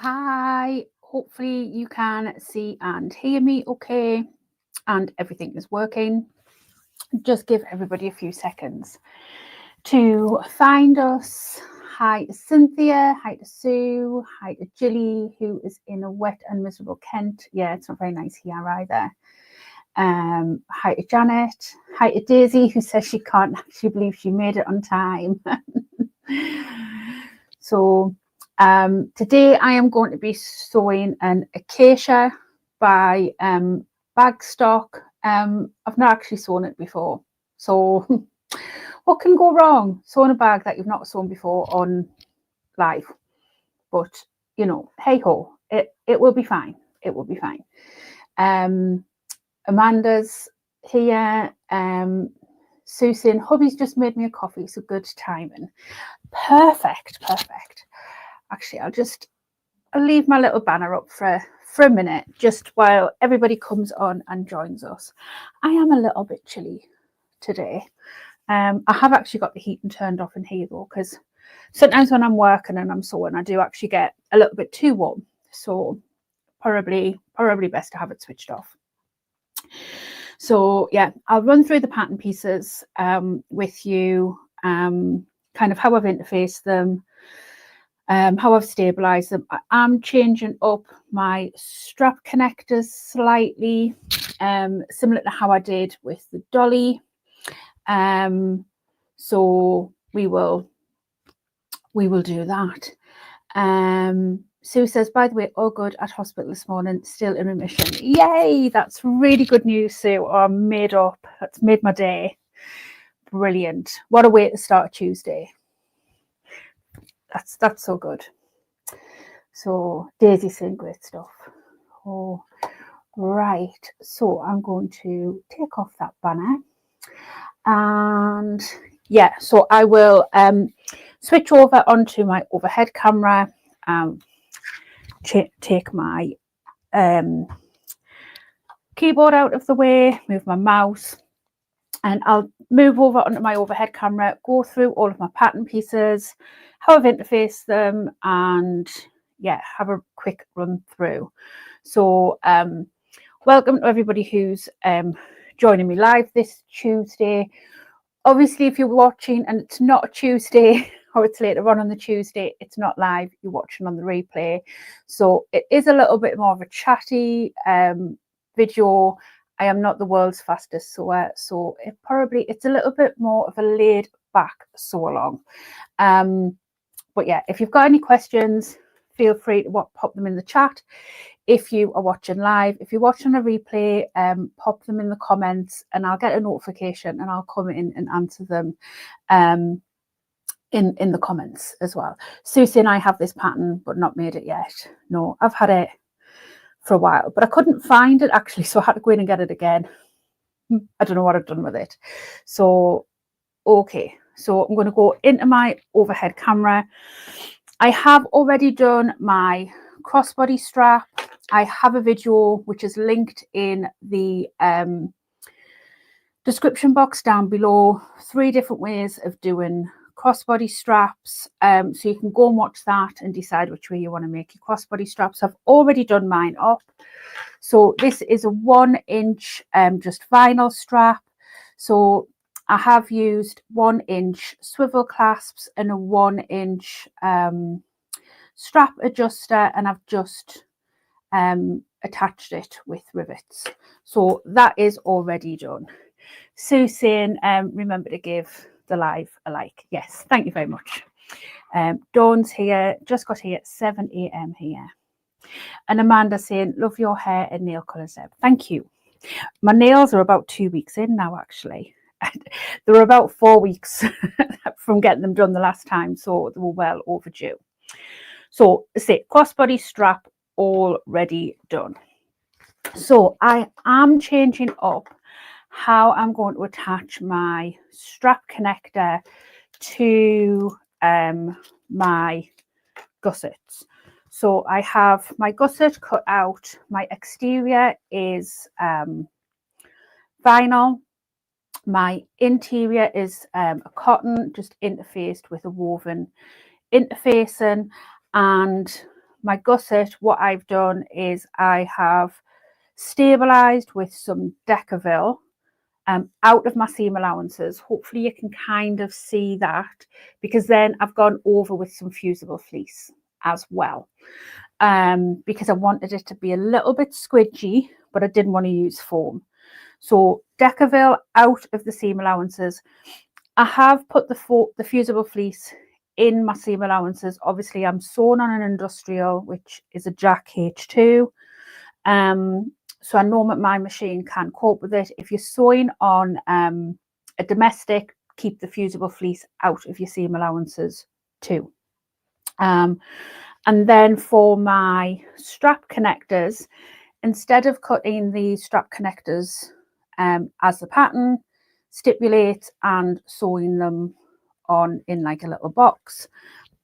Hi, hopefully you can see and hear me okay and everything is working. Just give everybody a few seconds to find us. Hi to Cynthia, hi to Sue, hi to Jilly, who is in a wet and miserable Kent. Yeah, it's not very nice here either. Hi to Janet, hi to Daisy, who says she can't actually believe she made it on time. So today I am going to be sewing an Acacia by Bagstock. I've not actually sewn it before, so what can go wrong? Sewing a bag that you've not sewn before on live, but you know, hey ho, it will be fine. It will be fine. Amanda's here. Susan, hubby's just made me a coffee, so good timing. Perfect. Actually, I'll leave my little banner up for a minute, just while everybody comes on and joins us. I am a little bit chilly today. I have actually got the heating turned off in here though, because sometimes when I'm working and I'm sewing, I do actually get a little bit too warm. So probably best to have it switched off. So yeah, I'll run through the pattern pieces with you, kind of how I've interfaced them, how I've stabilized them. I'm changing up my strap connectors slightly, similar to how I did with the dolly. So we will do that. Sue says, by the way, all good at hospital this morning, still in remission. Yay, that's really good news, Sue. Oh, I'm made up. That's made my day. Brilliant. What a way to start a Tuesday. That's so good. So Daisy's saying great stuff. Oh, right. So I'm going to take off that banner. And yeah, so I will switch over onto my overhead camera. Take my keyboard out of the way, move my mouse, and I'll move over onto my overhead camera, go through all of my pattern pieces, how I've interfaced them, and yeah, have a quick run through. So welcome to everybody who's joining me live this Tuesday. Obviously, if you're watching and it's not a Tuesday or it's later on the Tuesday, it's not live, you're watching on the replay. So it is a little bit more of a chatty video. I am not the world's fastest sewer, so it's a little bit more of a laid back sew along. But yeah, if you've got any questions, feel free to pop them in the chat. If you are watching live, if you're watching a replay, pop them in the comments and I'll get a notification and I'll come in and answer them in the comments as well. Susie and I have this pattern but not made it yet. No, I've had it for a while, but I couldn't find it actually, so I had to go in and get it again. I don't know what I've done with it. So okay, so I'm going to go into my overhead camera. I have already done my crossbody strap. I have a video which is linked in the description box down below. 3 different ways of doing crossbody straps. So you can go and watch that and decide which way you want to make your crossbody straps. I've already done mine up. So this is a 1-inch just vinyl strap. So I have used 1-inch swivel clasps and a 1-inch strap adjuster, and I've just attached it with rivets. So that is already done. Susan, remember to give the live a like. Yes, thank you very much. Dawn's here, just got here at 7 a.m. here. And Amanda saying, love your hair and nail colours, Deb. Thank you. My nails are about 2 weeks in now, actually. They were about 4 weeks from getting them done the last time, so they were well overdue. So, say crossbody strap already done. So I am changing up how I'm going to attach my strap connector to my gussets. So I have my gusset cut out. My exterior is vinyl. My interior is a cotton, just interfaced with a woven interfacing, and my gusset, what I've done is I have stabilized with some Decovil out of my seam allowances. Hopefully you can kind of see that, because then I've gone over with some fusible fleece as well, because I wanted it to be a little bit squidgy, but I didn't want to use foam. So Decovil out of the seam allowances. I have put the fusible fleece in my seam allowances. Obviously I'm sewn on an industrial, which is a Jack H2. So I know that my machine can cope with it. If you're sewing on a domestic, keep the fusible fleece out of your seam allowances too. And then for my strap connectors, instead of cutting the strap connectors as the pattern stipulates and sewing them on in like a little box,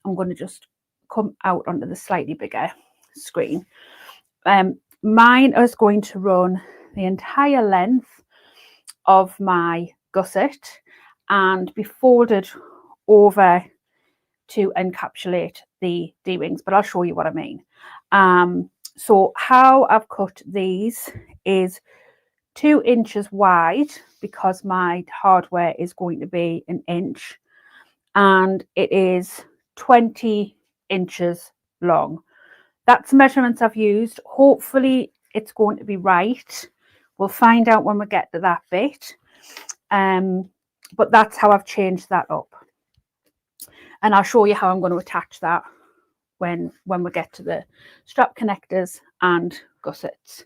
I'm going to just come out onto the slightly bigger screen. Mine is going to run the entire length of my gusset and be folded over to encapsulate the D-rings, but I'll show you what I mean. So how I've cut these is 2 inches wide, because my hardware is going to be 1 inch, and it is 20 inches long. That's the measurements I've used. Hopefully it's going to be right. We'll find out when we get to that bit. But that's how I've changed that up. And I'll show you how I'm going to attach that when we get to the strap connectors and gussets.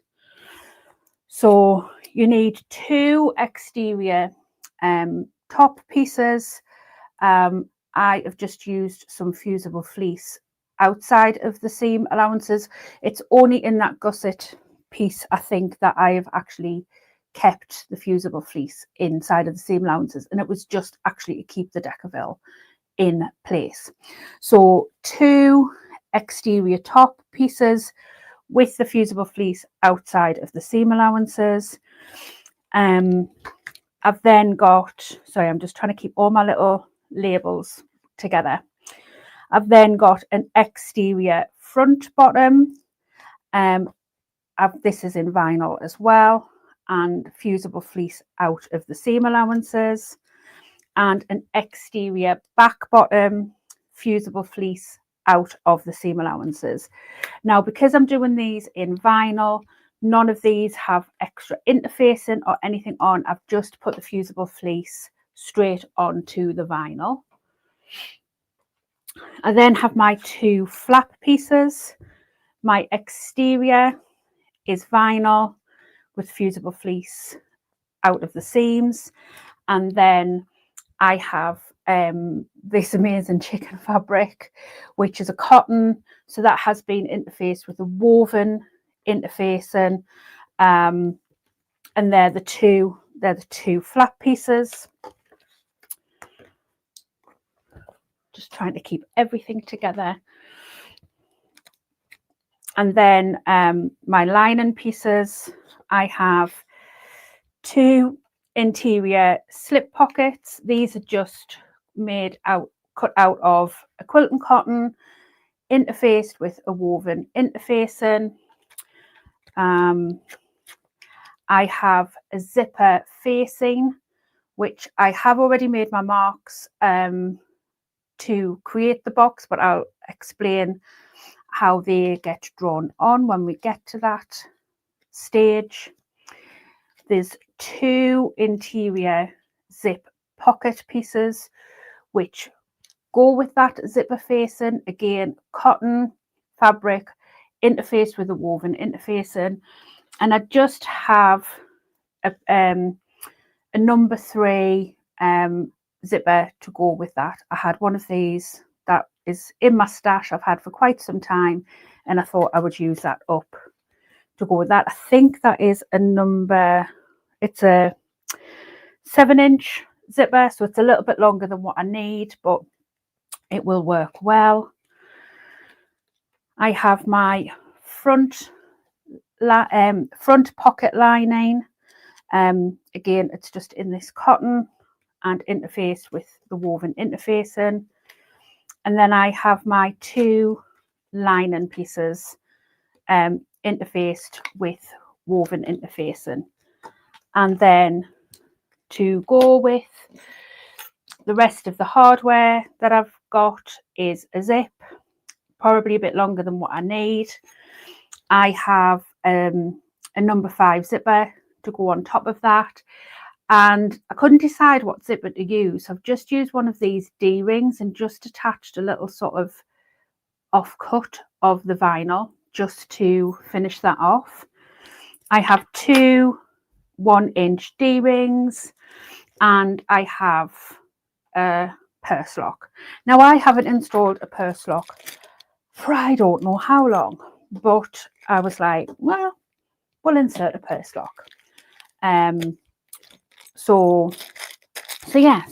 So you need 2 exterior top pieces. I have just used some fusible fleece outside of the seam allowances. It's only in that gusset piece, I think, that I have actually kept the fusible fleece inside of the seam allowances, and it was just actually to keep the Decovil in place. So 2 exterior top pieces with the fusible fleece outside of the seam allowances. I've then got, sorry, I'm just trying to keep all my little labels together. I've then got an exterior front bottom. This is in vinyl as well, and fusible fleece out of the seam allowances, and an exterior back bottom, fusible fleece out of the seam allowances. Now, because I'm doing these in vinyl, none of these have extra interfacing or anything on. I've just put the fusible fleece straight onto the vinyl. I then have my 2 flap pieces. My exterior is vinyl with fusible fleece out of the seams, and then I have this amazing chicken fabric, which is a cotton, so that has been interfaced with a woven interfacing, and they're the two flap pieces. Just trying to keep everything together. And then my lining pieces, I have 2 interior slip pockets. These are just cut out of a quilting cotton, interfaced with a woven interfacing. I have a zipper facing, which I have already made my marks to create the box, but I'll explain how they get drawn on when we get to that stage. There's 2 interior zip pocket pieces which go with that zipper facing. Again, cotton fabric interfaced with a woven interfacing, and I just have a number 3 zipper to go with that. I had one of these that is in my stash I've had for quite some time, and I thought I would use that up to go with that. I think that is a number, it's a 7-inch zipper, so it's a little bit longer than what I need, but it will work well. I have my front pocket lining. Again, it's just in this cotton and interfaced with the woven interfacing. And then I have my 2 lining pieces interfaced with woven interfacing. And then to go with the rest of the hardware that I've got is a zip, probably a bit longer than what I need. I have a number 5 zipper to go on top of that, and I couldn't decide what zipper to use. I've just used one of these D-rings and just attached a little sort of offcut of the vinyl just to finish that off. I have 2 1-inch D-rings, and I have a purse lock. Now, I haven't installed a purse lock for I don't know how long, but I was like, well, we'll insert a purse lock. So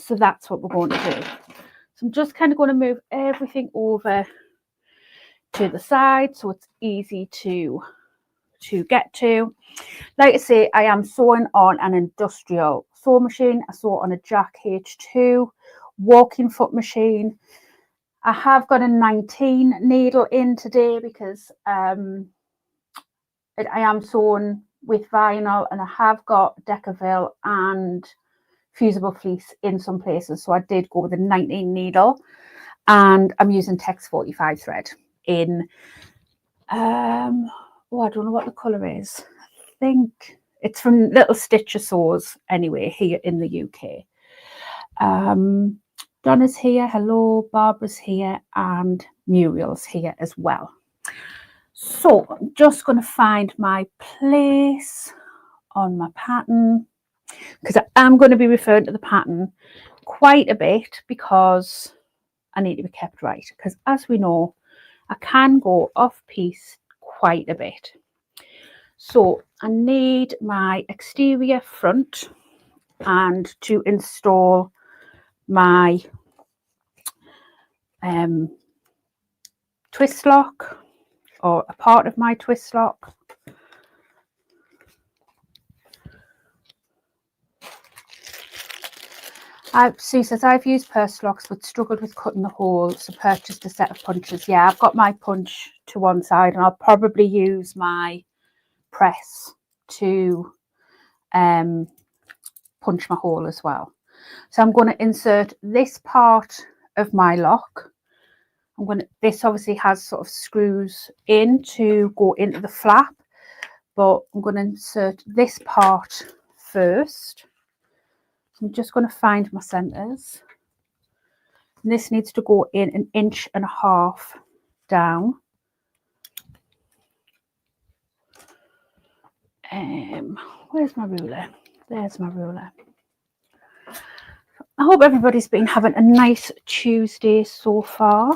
that's what we're going to do. So I'm just kind of going to move everything over to the side so it's easy to get to. Like I say, I am sewing on an industrial sewing machine. I sew on a Jack H2 walking foot machine. I have got a 19 needle in today because I am sewing with vinyl, and I have got Decovil and fusible fleece in some places, so I did go with a 19 needle, and I'm using Tex 45 thread in I don't know what the colour is. I think it's from Little Stitcher Sews anyway here in the UK. Donna's here, hello, Barbara's here, and Muriel's here as well. So I'm just going to find my place on my pattern, because I am going to be referring to the pattern quite a bit because I need to be kept right, because as we know, I can go off piece quite a bit. So I need my exterior front and to install my twist lock, or a part of my twist lock. Sue says, I've used purse locks but struggled with cutting the hole, so purchased a set of punches. Yeah, I've got my punch to one side, and I'll probably use my press to punch my hole as well. So I'm going to insert this part of my lock. This obviously has sort of screws in to go into the flap, but I'm going to insert this part first. So I'm just going to find my centres. And this needs to go in 1.5 inches down. Where's my ruler? There's my ruler. I hope everybody's been having a nice Tuesday so far.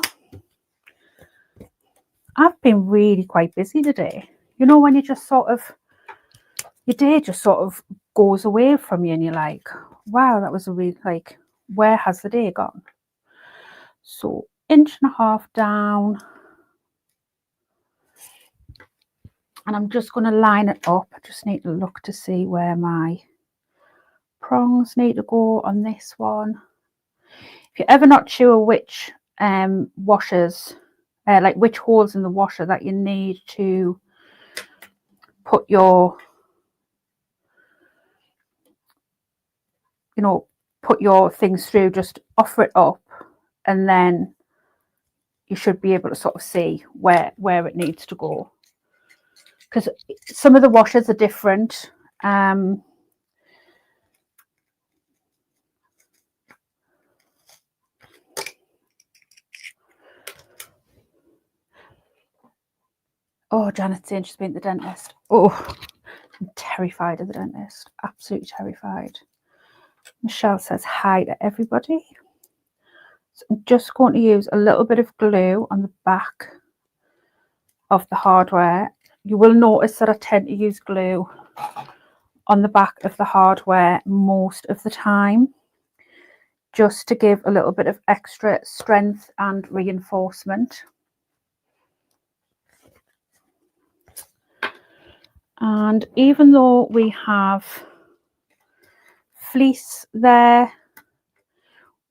I've been really quite busy today. You know, when you just sort of, your day just sort of goes away from you and you're like, wow, that was a really, like, where has the day gone? So 1.5 inches down. And I'm just going to line it up. I just need to look to see where my prongs need to go on this one. If you're ever not sure which washers, like which holes in the washer that you need to put your, put your things through, just offer it up, and then you should be able to sort of see where it needs to go. Because some of the washers are different. Oh, Janet's saying she's been to the dentist. Oh, I'm terrified of the dentist. Absolutely terrified. Michelle says hi to everybody. So I'm just going to use a little bit of glue on the back of the hardware. You will notice that I tend to use glue on the back of the hardware most of the time, just to give a little bit of extra strength and reinforcement. And even though we have fleece there,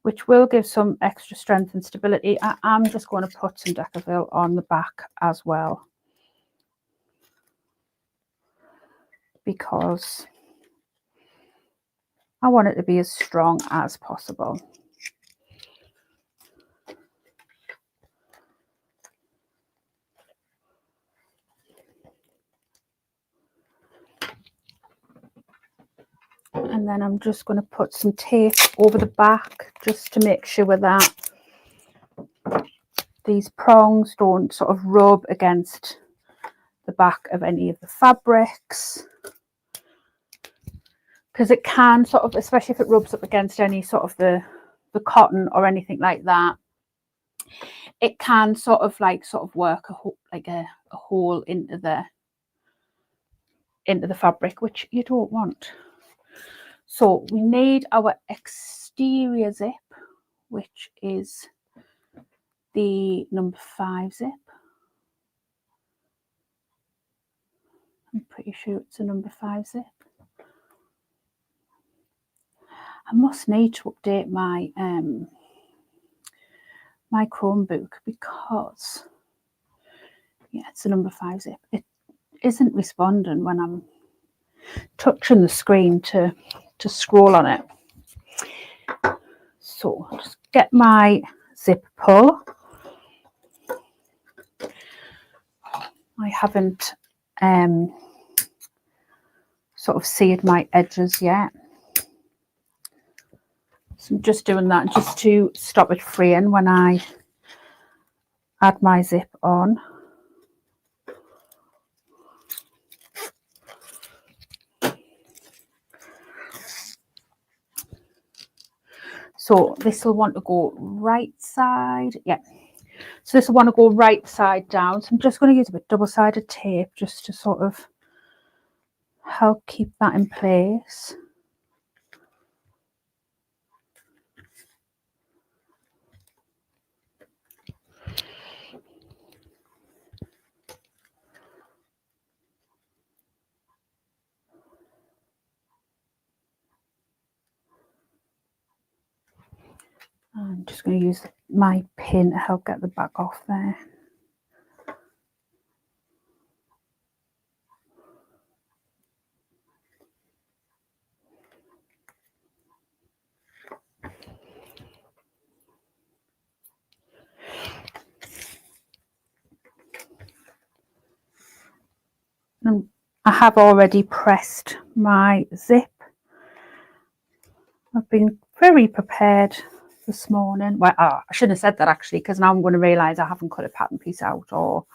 which will give some extra strength and stability. I am just going to put some Decovil on the back as well, because I want it to be as strong as possible. And then I'm just going to put some tape over the back just to make sure that these prongs don't sort of rub against the back of any of the fabrics, because it can sort of, especially if it rubs up against any sort of the cotton or anything like that, it can sort of work a hole into the fabric, which you don't want. So we need our exterior zip, which is the number 5 zip. I'm pretty sure it's a number 5 zip. I must need to update my my Chromebook, because yeah, it's a number 5 zip. It isn't responding when I'm touching the screen to scroll on it. So I'll just get my zip pull. I haven't sort of seared my edges yet, so I'm just doing that just to stop it fraying when I add my zip on. So this will want to go right side, yeah. So this will want to go right side down. So I'm just going to use a bit double-sided tape just to sort of help keep that in place. I'm just going to use my pin to help get the back off there. And I have already pressed my zip. I've been very prepared this morning. Well, I shouldn't have said that actually, because now I'm going to realise I haven't cut a pattern piece out or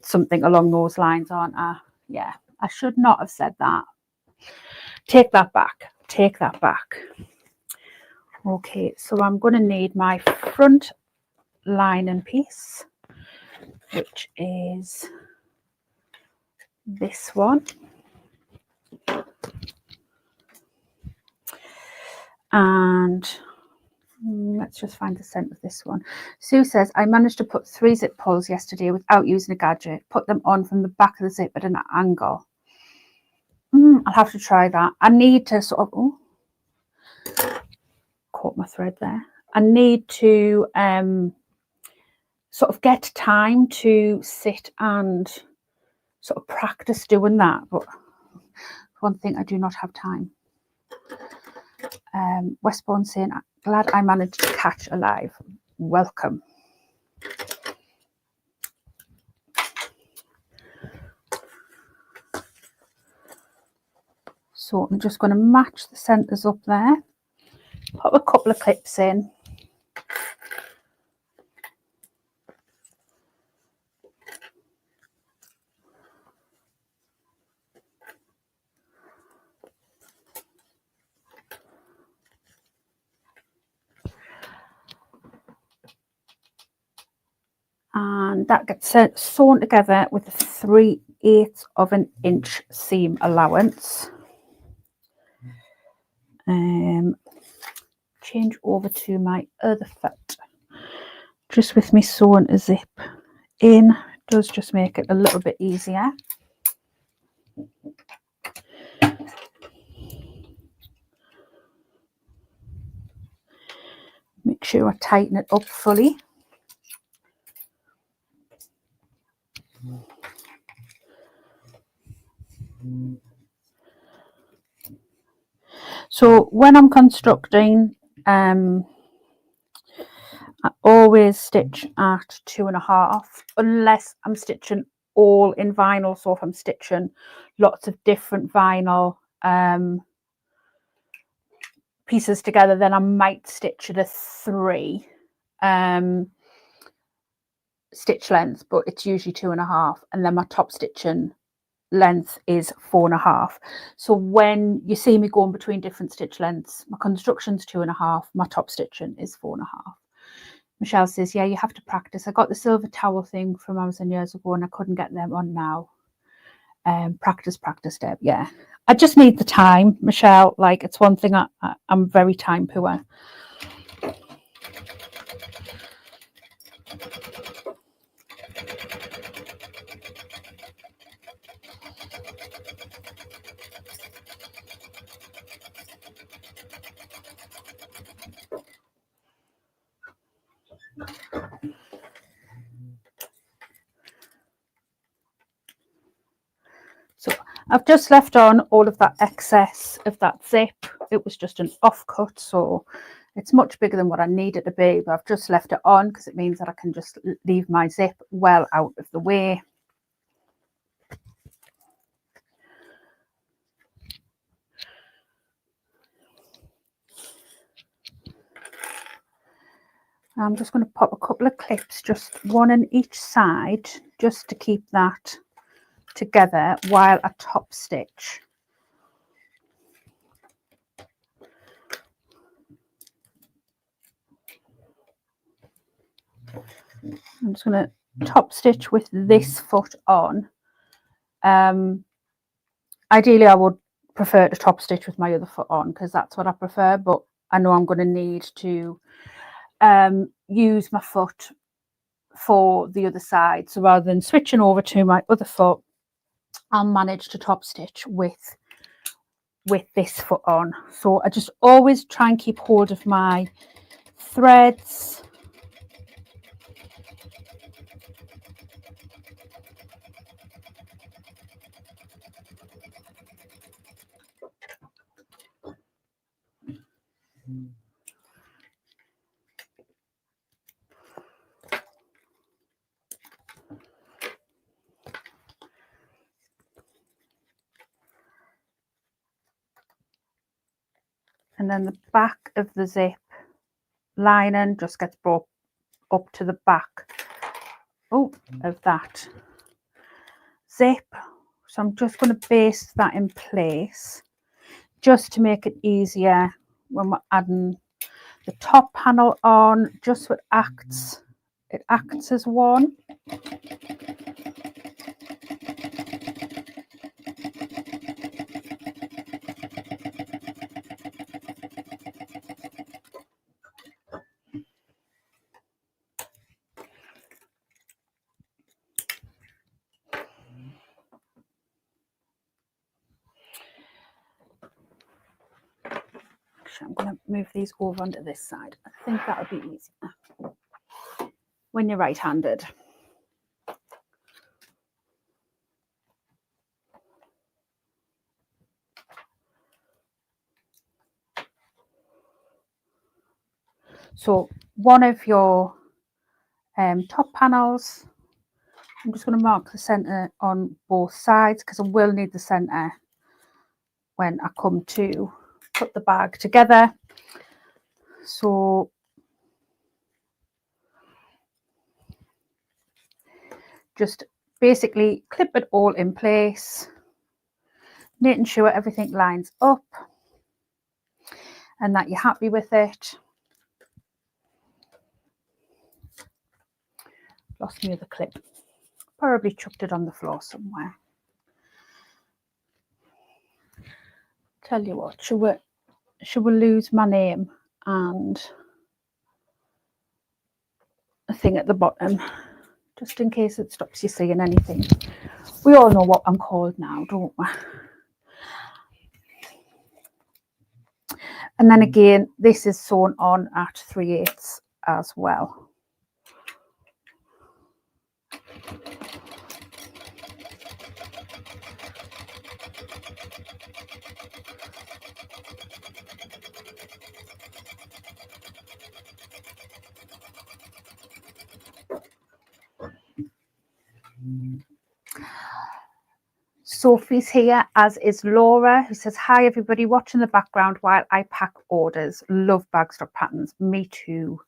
something along those lines, aren't I? Yeah, I should not have said that. Take that back. Take that back. Okay, so I'm going to need my front lining piece, which is this one. And let's just find the scent of this one. Sue says, I managed to put 3 zip pulls yesterday without using a gadget. Put them on from the back of the zip at an angle. I'll have to try that. I need to sort of, oh, caught my thread there. I need to sort of get time to sit and sort of practice doing that. But one thing, I do not have time. Westbourne saying, glad I managed to catch alive. Welcome. So I'm just going to match the centres up there. Pop a couple of clips in. And that gets sewn together with a 3/8 of an inch seam allowance. Change over to my other foot. Just with me sewing a zip in does just make it a little bit easier. Make sure I tighten it up fully. So when I'm constructing, I always stitch at 2.5, unless I'm stitching all in vinyl. So if I'm stitching lots of different vinyl pieces together, then I might stitch at a 3 stitch length, but it's usually 2.5, and then my top stitching length is 4.5. So when you see me going between different stitch lengths, my construction's 2.5, my top stitching is 4.5. Michelle says, yeah, you have to practice. I got the silver towel thing from Amazon years ago and I couldn't get them on now. Practice, Deb. Yeah, I just need the time, Michelle. Like, it's one thing, I'm very time poor. So I've just left on all of that excess of that zip. It was just an offcut, so it's much bigger than what I need it to be, but I've just left it on because it means that I can just leave my zip well out of the way. I'm just going to pop a couple of clips, just one on each side, just to keep that together while I top stitch. I'm just going to top stitch with this foot on. Ideally I would prefer to top stitch with my other foot on because that's what I prefer, but I know I'm going to need to use my foot for the other side. So rather than switching over to my other foot, I'll manage to top stitch with this foot on. So I just always try and keep hold of my threads. And then the back of the zip lining just gets brought up to the back of that zip. So I'm just going to baste that in place just to make it easier when we're adding the top panel on. Just so it acts as one. I'm going to move these over onto this side. I think that would be easier when you're right-handed. So one of your top panels, I'm just going to mark the centre on both sides because I will need the centre when I come to put the bag together. So just basically clip it all in place, making sure everything lines up and that you're happy with it. Lost me the clip, probably chucked it on the floor somewhere. Tell you what, should we lose my name and a thing at the bottom, just in case it stops you seeing anything. We all know what I'm called now, don't we? And then again, this is sewn on at 3/8 as well. Sophie's here, as is Laura, who says, hi everybody, watching the background while I pack orders. Love Bagstock patterns. Me too.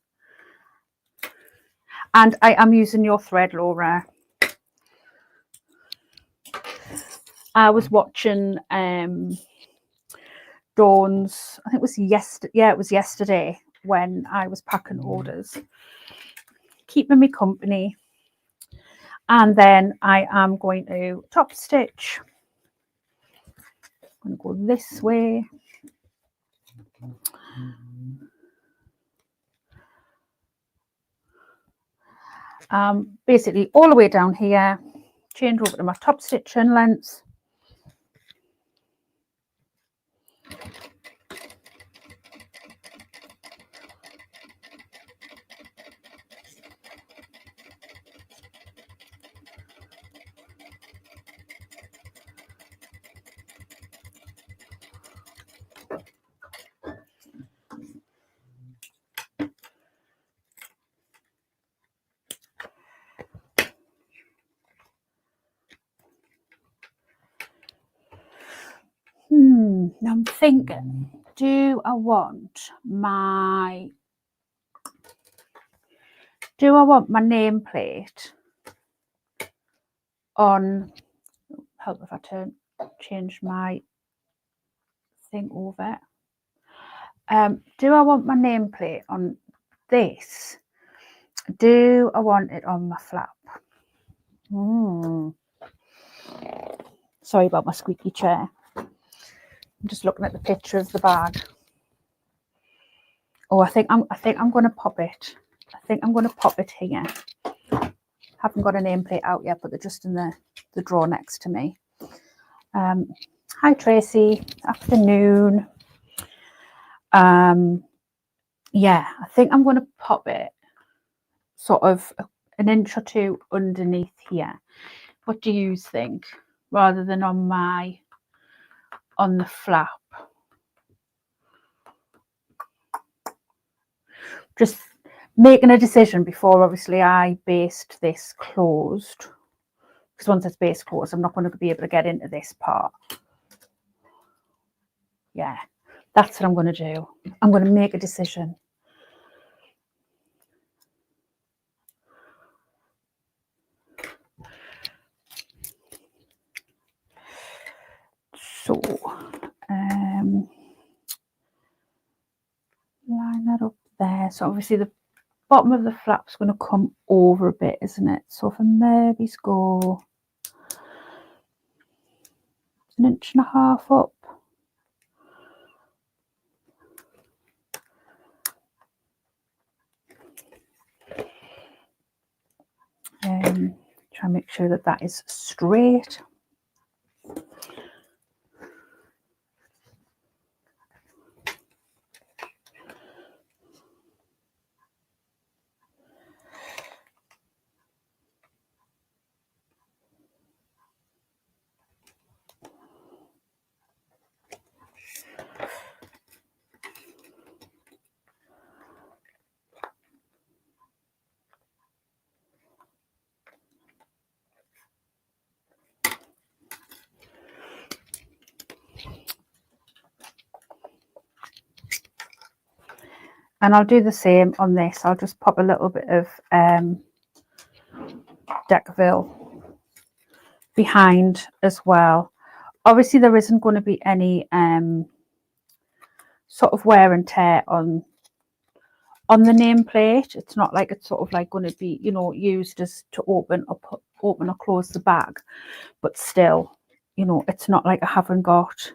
And I am using your thread, Laura. I was watching Dawn's, I think it was yesterday. Yeah, it was yesterday when I was packing orders, keeping me company. And then I am going to top stitch. I'm going to go this way. Basically all the way down here, change over to my top stitching length. I'm thinking, do I want my nameplate on, help if I change my thing over. Do I want my nameplate on this? Do I want it on my flap? Sorry about my squeaky chair. I'm just looking at the picture of the bag. Oh, I think I'm going to pop it. I think I'm going to pop it here. Haven't got a nameplate out yet, but they're just in the drawer next to me. Hi Tracy, afternoon. Yeah, I think I'm going to pop it sort of an inch or two underneath here. What do you think? Rather than on the flap. Just making a decision before obviously I baste this closed, because once it's based closed I'm not going to be able to get into this part. Yeah, that's what I'm going to do. I'm going to make a decision. So line that up there. So obviously the bottom of the flap's going to come over a bit, isn't it? So if I maybe go 1.5 inches up. Try and make sure that that is straight. And I'll do the same on this. I'll just pop a little bit of Decovil behind as well. Obviously there isn't going to be any sort of wear and tear on the nameplate. It's not like it's sort of like going to be, you know, used as to open or close the bag, but still, you know, it's not like I haven't got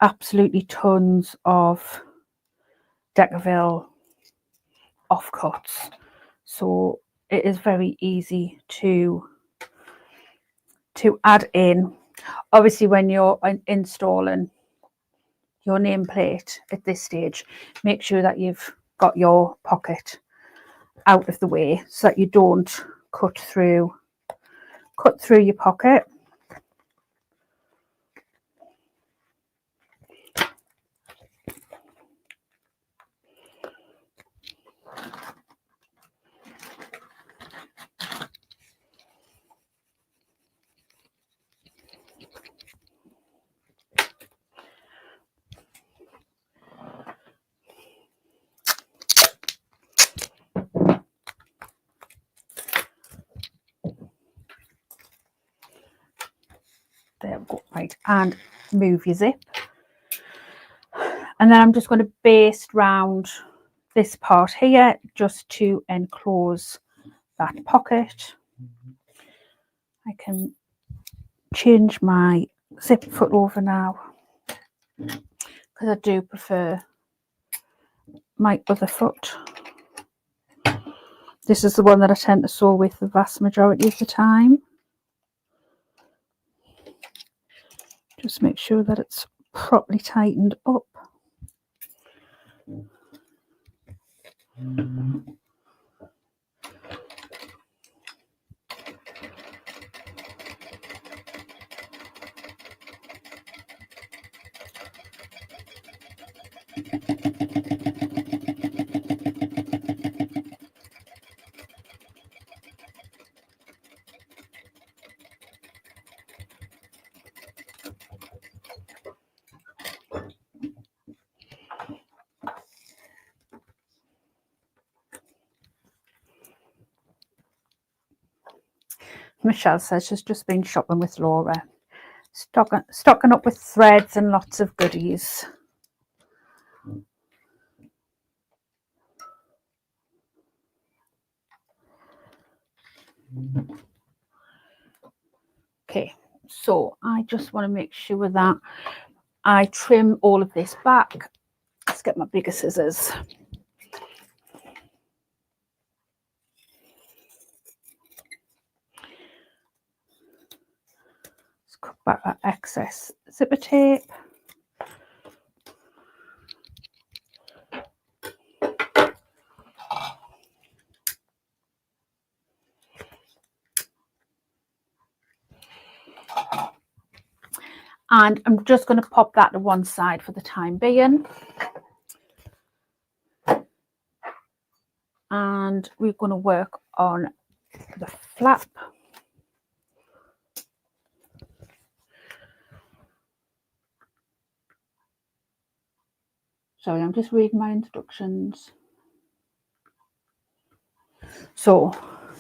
absolutely tons of Decovil offcuts, so it is very easy to add in. Obviously when you're installing your nameplate at this stage, make sure that you've got your pocket out of the way so that you don't cut through your pocket. There we go. Right, and move your zip. And then I'm just going to baste round this part here just to enclose that pocket. I can change my zip foot over now because I do prefer my other foot. This is the one that I tend to sew with the vast majority of the time. Just make sure that it's properly tightened up. Michelle says she's just been shopping with Laura, stocking up with threads and lots of goodies. Okay, so I just want to make sure that I trim all of this back. Let's get my bigger scissors. Let's cut back that excess zipper tape. And I'm just going to pop that to one side for the time being. And we're going to work on the flap. Sorry, I'm just reading my instructions. So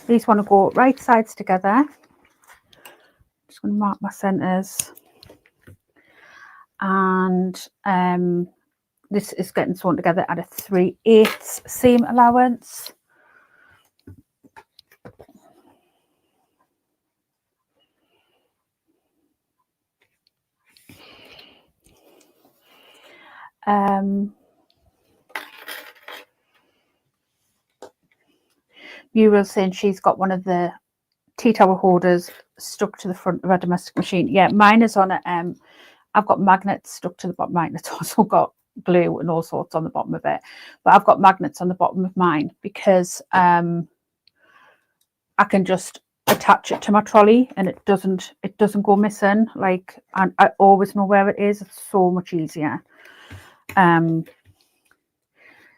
these want to go right sides together. Just going to mark my centres. And this is getting sewn together at a 3/8 seam allowance. Muriel saying she's got one of the tea towel holders stuck to the front of our domestic machine. Yeah, mine is on a I've got magnets stuck to the bottom. Mine, it's also got glue and all sorts on the bottom of it, but I've got magnets on the bottom of mine because I can just attach it to my trolley and it doesn't go missing. Like, and I always know where it is. It's so much easier.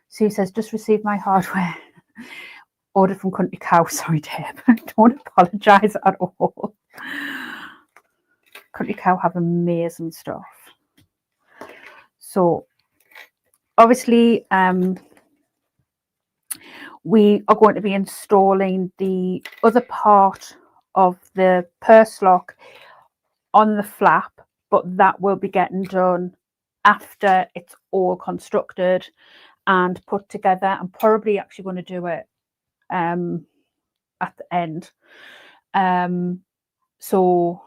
Sue says, just received my hardware ordered from Country Cow. Sorry, Deb. Don't apologise at all. Country Cow have amazing stuff. So obviously we are going to be installing the other part of the purse lock on the flap, but that will be getting done after it's all constructed and put together. I'm probably actually going to do it at the end. So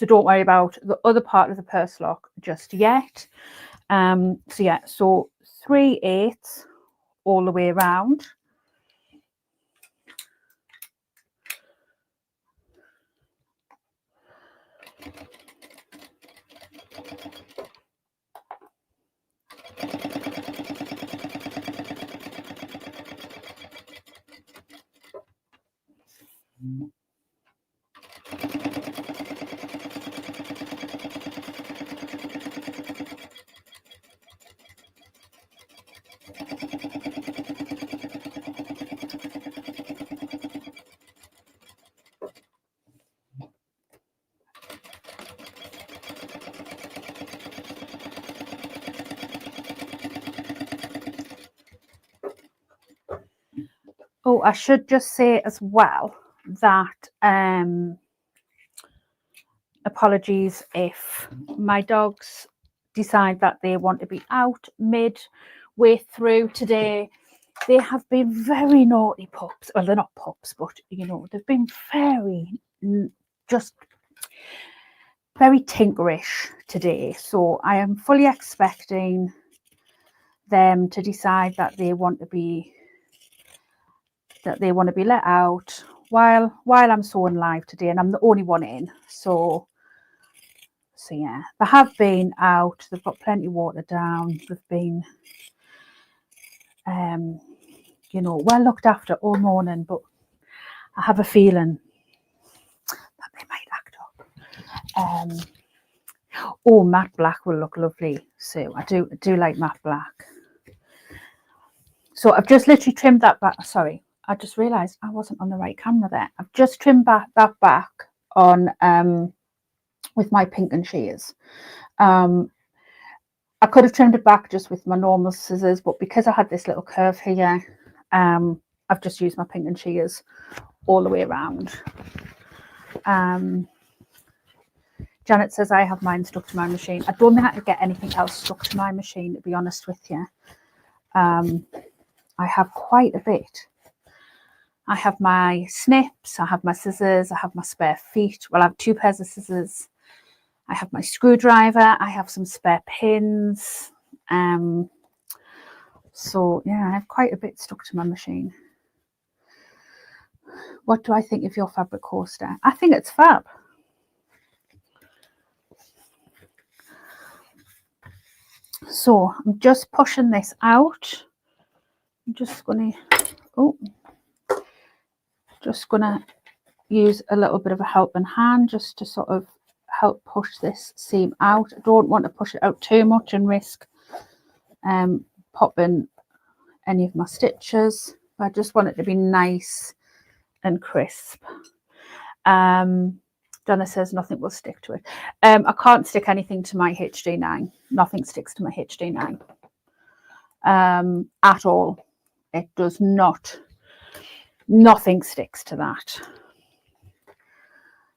don't worry about the other part of the purse lock just yet. So yeah, so 3/8 all the way around. Oh, I should just say as well that apologies if my dogs decide that they want to be out midway through today. They have been very naughty pups. Well, they're not pups, but you know, they've been just very tinkerish today. So I am fully expecting them to decide that they want to be let out while I'm sewing live today, and I'm the only one in. So yeah, they have been out. They've got plenty of water down. They've been you know, well looked after all morning, but I have a feeling that they might act up. Oh, matte black will look lovely, so I do like matte black. So I've just literally trimmed that back. Sorry, I just realized I wasn't on the right camera there. I've just trimmed that back on with my pink and shears. I could have trimmed it back just with my normal scissors, but because I had this little curve here, I've just used my pink and shears all the way around. Janet says I have mine stuck to my machine. I don't think I could get anything else stuck to my machine, to be honest with you. I have quite a bit. I have my snips, I have my scissors, I have my spare feet. Well, I have 2 pairs of scissors. I have my screwdriver, I have some spare pins. So yeah, I have quite a bit stuck to my machine. What do I think of your fabric coaster? I think it's fab. So I'm just pushing this out. I'm just gonna use a little bit of a helping hand just to sort of help push this seam out. I don't want to push it out too much and risk popping any of my stitches. I just want it to be nice and crisp. Donna says nothing will stick to it. I can't stick anything to my HD9. Nothing sticks to my HD9 at all. It does not. Nothing sticks to that.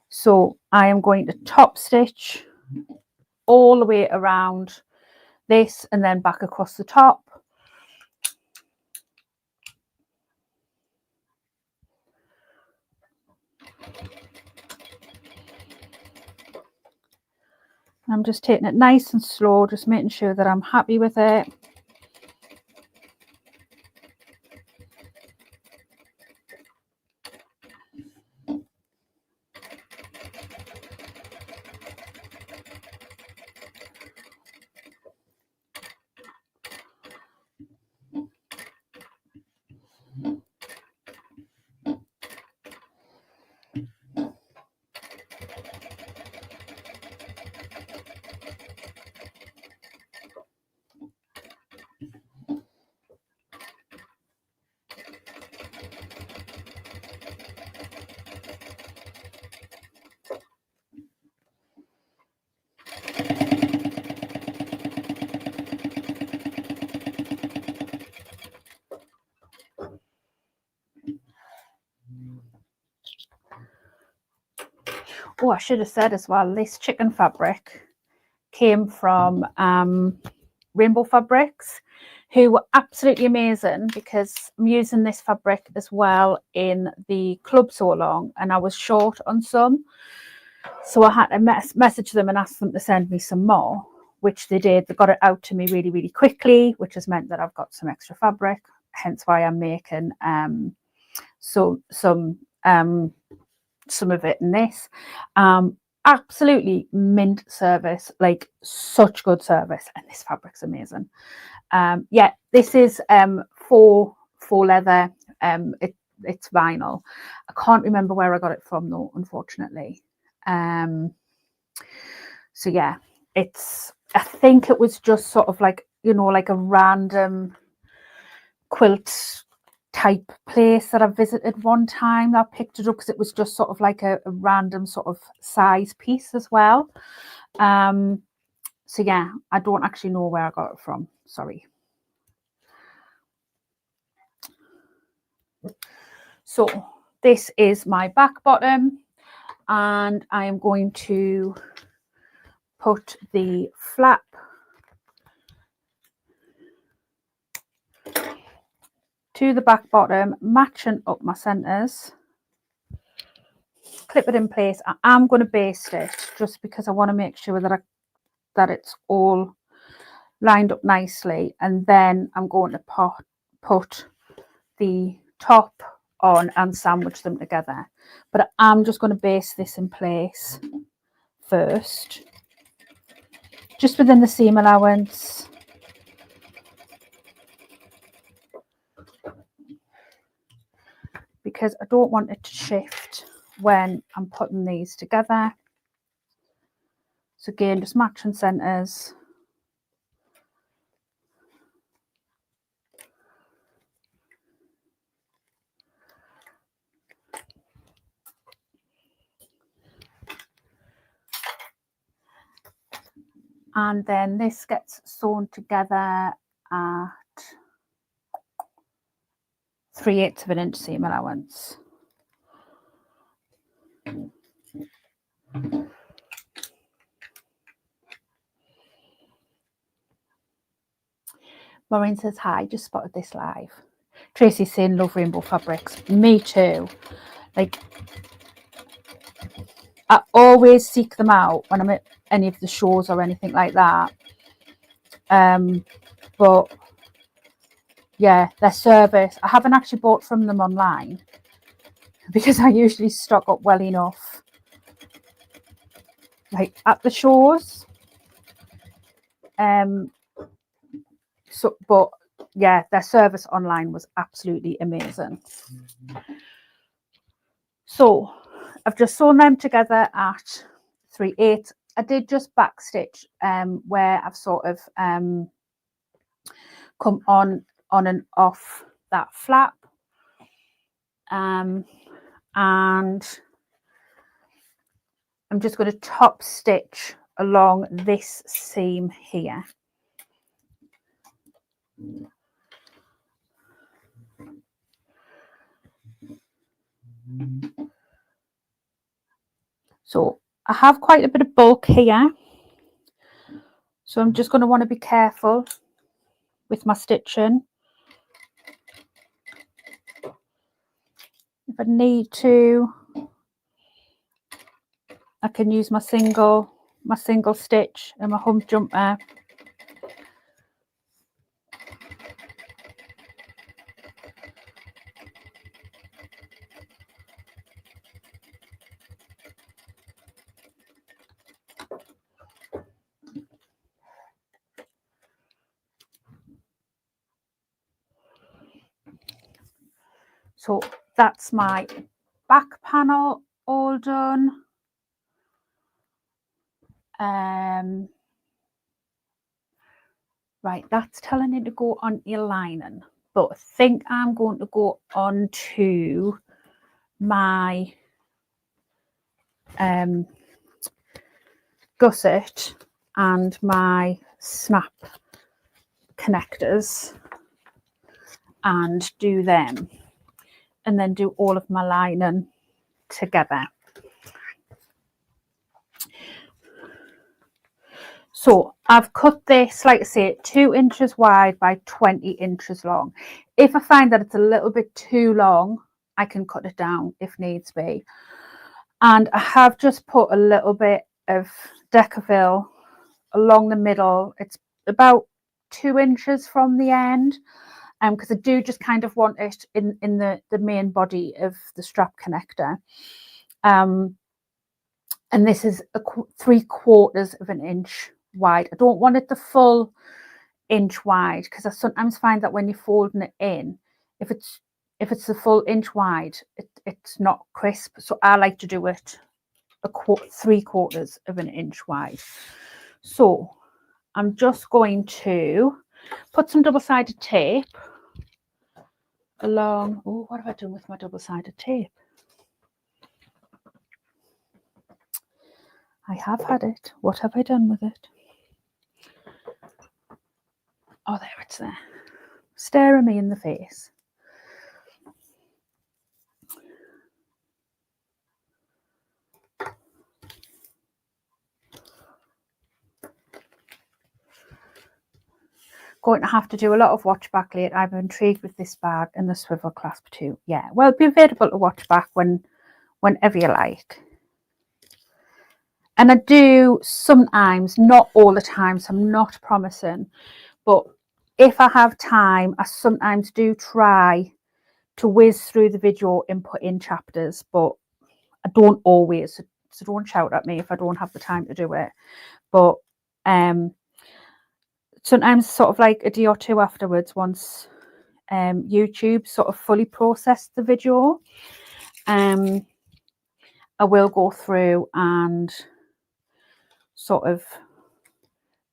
So I am going to top stitch all the way around this and then back across the top. I'm just taking it nice and slow, just making sure that I'm happy with it. Oh, I should have said as well, this chicken fabric came from Rainbow Fabrics, who were absolutely amazing, because I'm using this fabric as well in the club so long and I was short on some. So I had to message them and ask them to send me some more, which they did. They got it out to me really, really quickly, which has meant that I've got some extra fabric, hence why I'm making some of it in this. Absolutely mint service, like such good service, and this fabric's amazing. Yeah, this is faux leather. it's vinyl. I can't remember where I got it from though, unfortunately. So yeah, I think it was just sort of like, you know, like a random quilt type place that I visited one time that I picked it up, because it was just sort of like a random sort of size piece as well. So yeah, I don't actually know where I got it from, sorry. So this is my back bottom, and I am going to put the flap to the back bottom, matching up my centres, clip it in place. I am going to baste it just because I want to make sure that that it's all lined up nicely, and then I'm going to put the top on and sandwich them together. But I'm just going to baste this in place first, just within the seam allowance. Because I don't want it to shift when I'm putting these together. So again, just matching centres. And then this gets sewn together at 3/8 of an inch seam allowance. Maureen says, hi, just spotted this live. Tracy's saying love rainbow fabrics. Me too. Like, I always seek them out when I'm at any of the shows or anything like that. But yeah, their service, I haven't actually bought from them online because I usually stock up well enough like at the shows. So but yeah, their service online was absolutely amazing. So I've just sewn them together at 3/8. I did just backstitch where I've sort of come on and off that flap, and I'm just going to top stitch along this seam here. So I have quite a bit of bulk here, so I'm just going to want to be careful with my stitching. If I need to, I can use my single stitch and my hump jumper. So that's my back panel all done. Right, that's telling it to go on your lining, but I think I'm going to go on to my gusset and my snap connectors and do them, and then do all of my lining together. So I've cut this, like I say, 2 inches wide by 20 inches long. If I find that it's a little bit too long, I can cut it down if needs be. And I have just put a little bit of Decovil along the middle. It's about 2 inches from the end, because I do just kind of want it in the main body of the strap connector. And this is 3/4 of an inch wide. I don't want it the full inch wide, because I sometimes find that when you're folding it in, if it's if it's a full inch wide, it's not crisp. So I like to do it 3/4 of an inch wide. So I'm just going to put some double-sided tape along. Oh, what have I done with my double-sided tape? I have had it. What have I done with it? Oh, there, it's there. Staring me in the face. Going to have to do a lot of watch back later. I'm intrigued with this bag and the swivel clasp too. Yeah, well, it'll be available to watch back whenever you like. And I do sometimes, not all the time, so I'm not promising, but if I have time, I sometimes do try to whiz through the video and put in chapters, but I don't always, so don't shout at me if I don't have the time to do it. But sometimes sort of like a day or two afterwards, once YouTube sort of fully processed the video, I will go through and sort of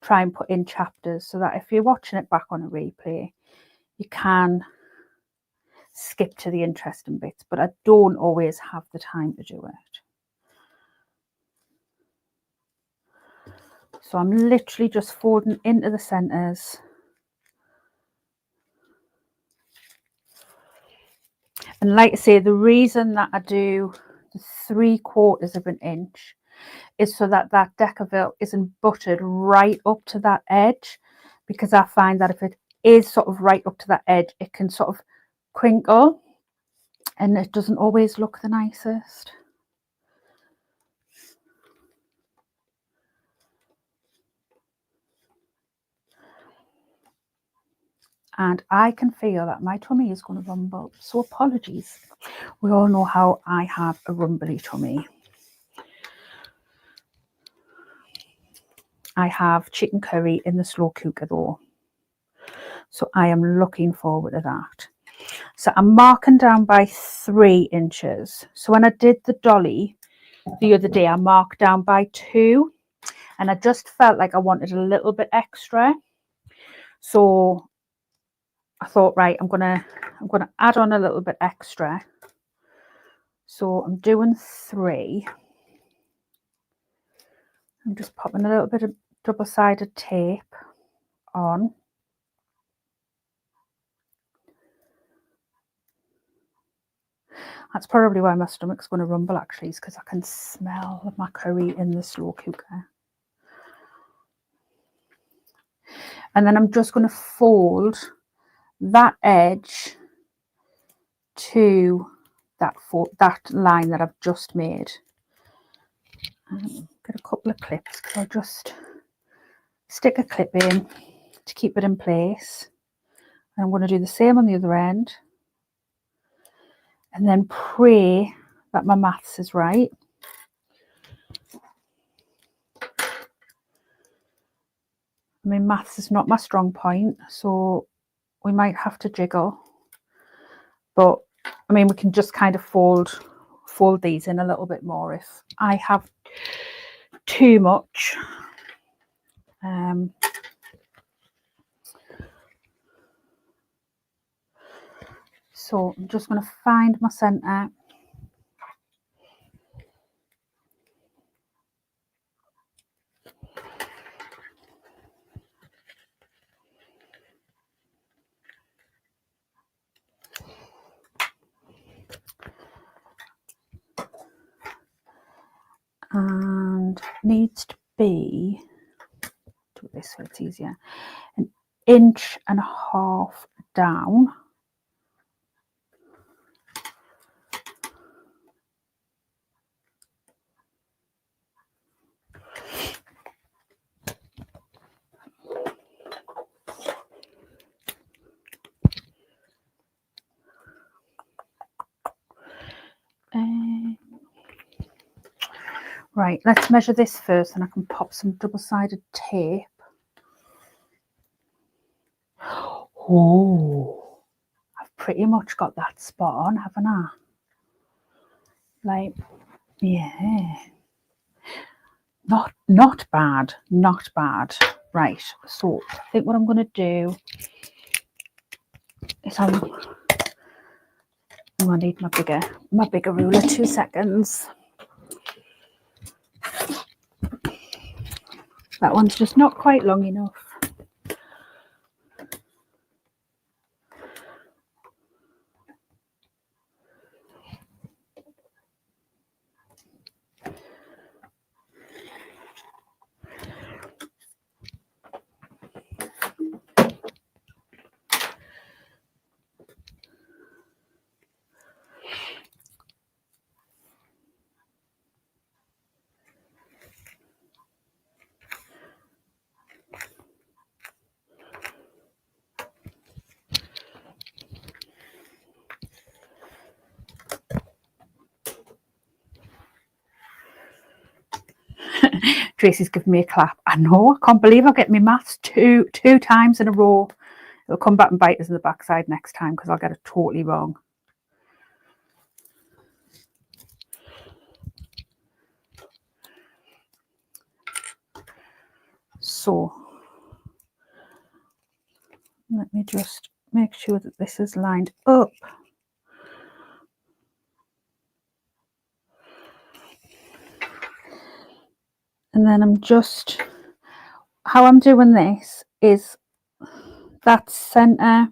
try and put in chapters so that if you're watching it back on a replay, you can skip to the interesting bits, but I don't always have the time to do it. So I'm literally just folding into the centres. And like I say, the reason that I do the 3/4 of an inch is so that that Decovil isn't buttered right up to that edge, because I find that if it is sort of right up to that edge, it can sort of crinkle and it doesn't always look the nicest. And I can feel that my tummy is going to rumble, so apologies. We all know how I have a rumbly tummy. I have chicken curry in the slow cooker though, so I am looking forward to that. So I'm marking down by 3 inches. So when I did the dolly the other day, I marked down by 2, and I just felt like I wanted a little bit extra. So I thought, right, I'm gonna add on a little bit extra. So I'm doing 3. I'm just popping a little bit of double-sided tape on. That's probably why my stomach's going to rumble, actually, is because I can smell my curry in the slow cooker. And then I'm just going to fold that edge to that line that I've just made. Get a couple of clips, because I'll just stick a clip in to keep it in place. And I'm going to do the same on the other end. And then pray that my maths is right. I mean, maths is not my strong point, so we might have to jiggle. But I mean, we can just kind of fold these in a little bit more if I have too much. So I'm just going to find my centre. And needs to be, do it this way, it's easier, 1.5 inches down. Right, let's measure this first, and I can pop some double-sided tape. Oh, I've pretty much got that spot on, haven't I? Like, yeah. Not bad, not bad. Right, so I think what I'm going to do is I'm going to need my bigger ruler. 2 seconds. That one's just not quite long enough. Tracy's giving me a clap. I know, I can't believe I get my maths two times in a row. It'll come back and bite us in the backside next time because I'll get it totally wrong. So let me just make sure that this is lined up. And then how I'm doing this is that center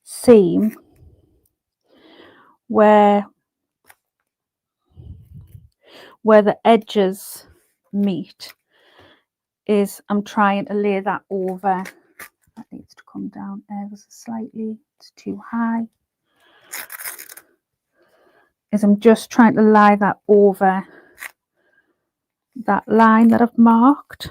seam where the edges meet is I'm trying to lay that over. That needs to come down ever so slightly. It's too high. I'm just trying to lie that over that line that I've marked.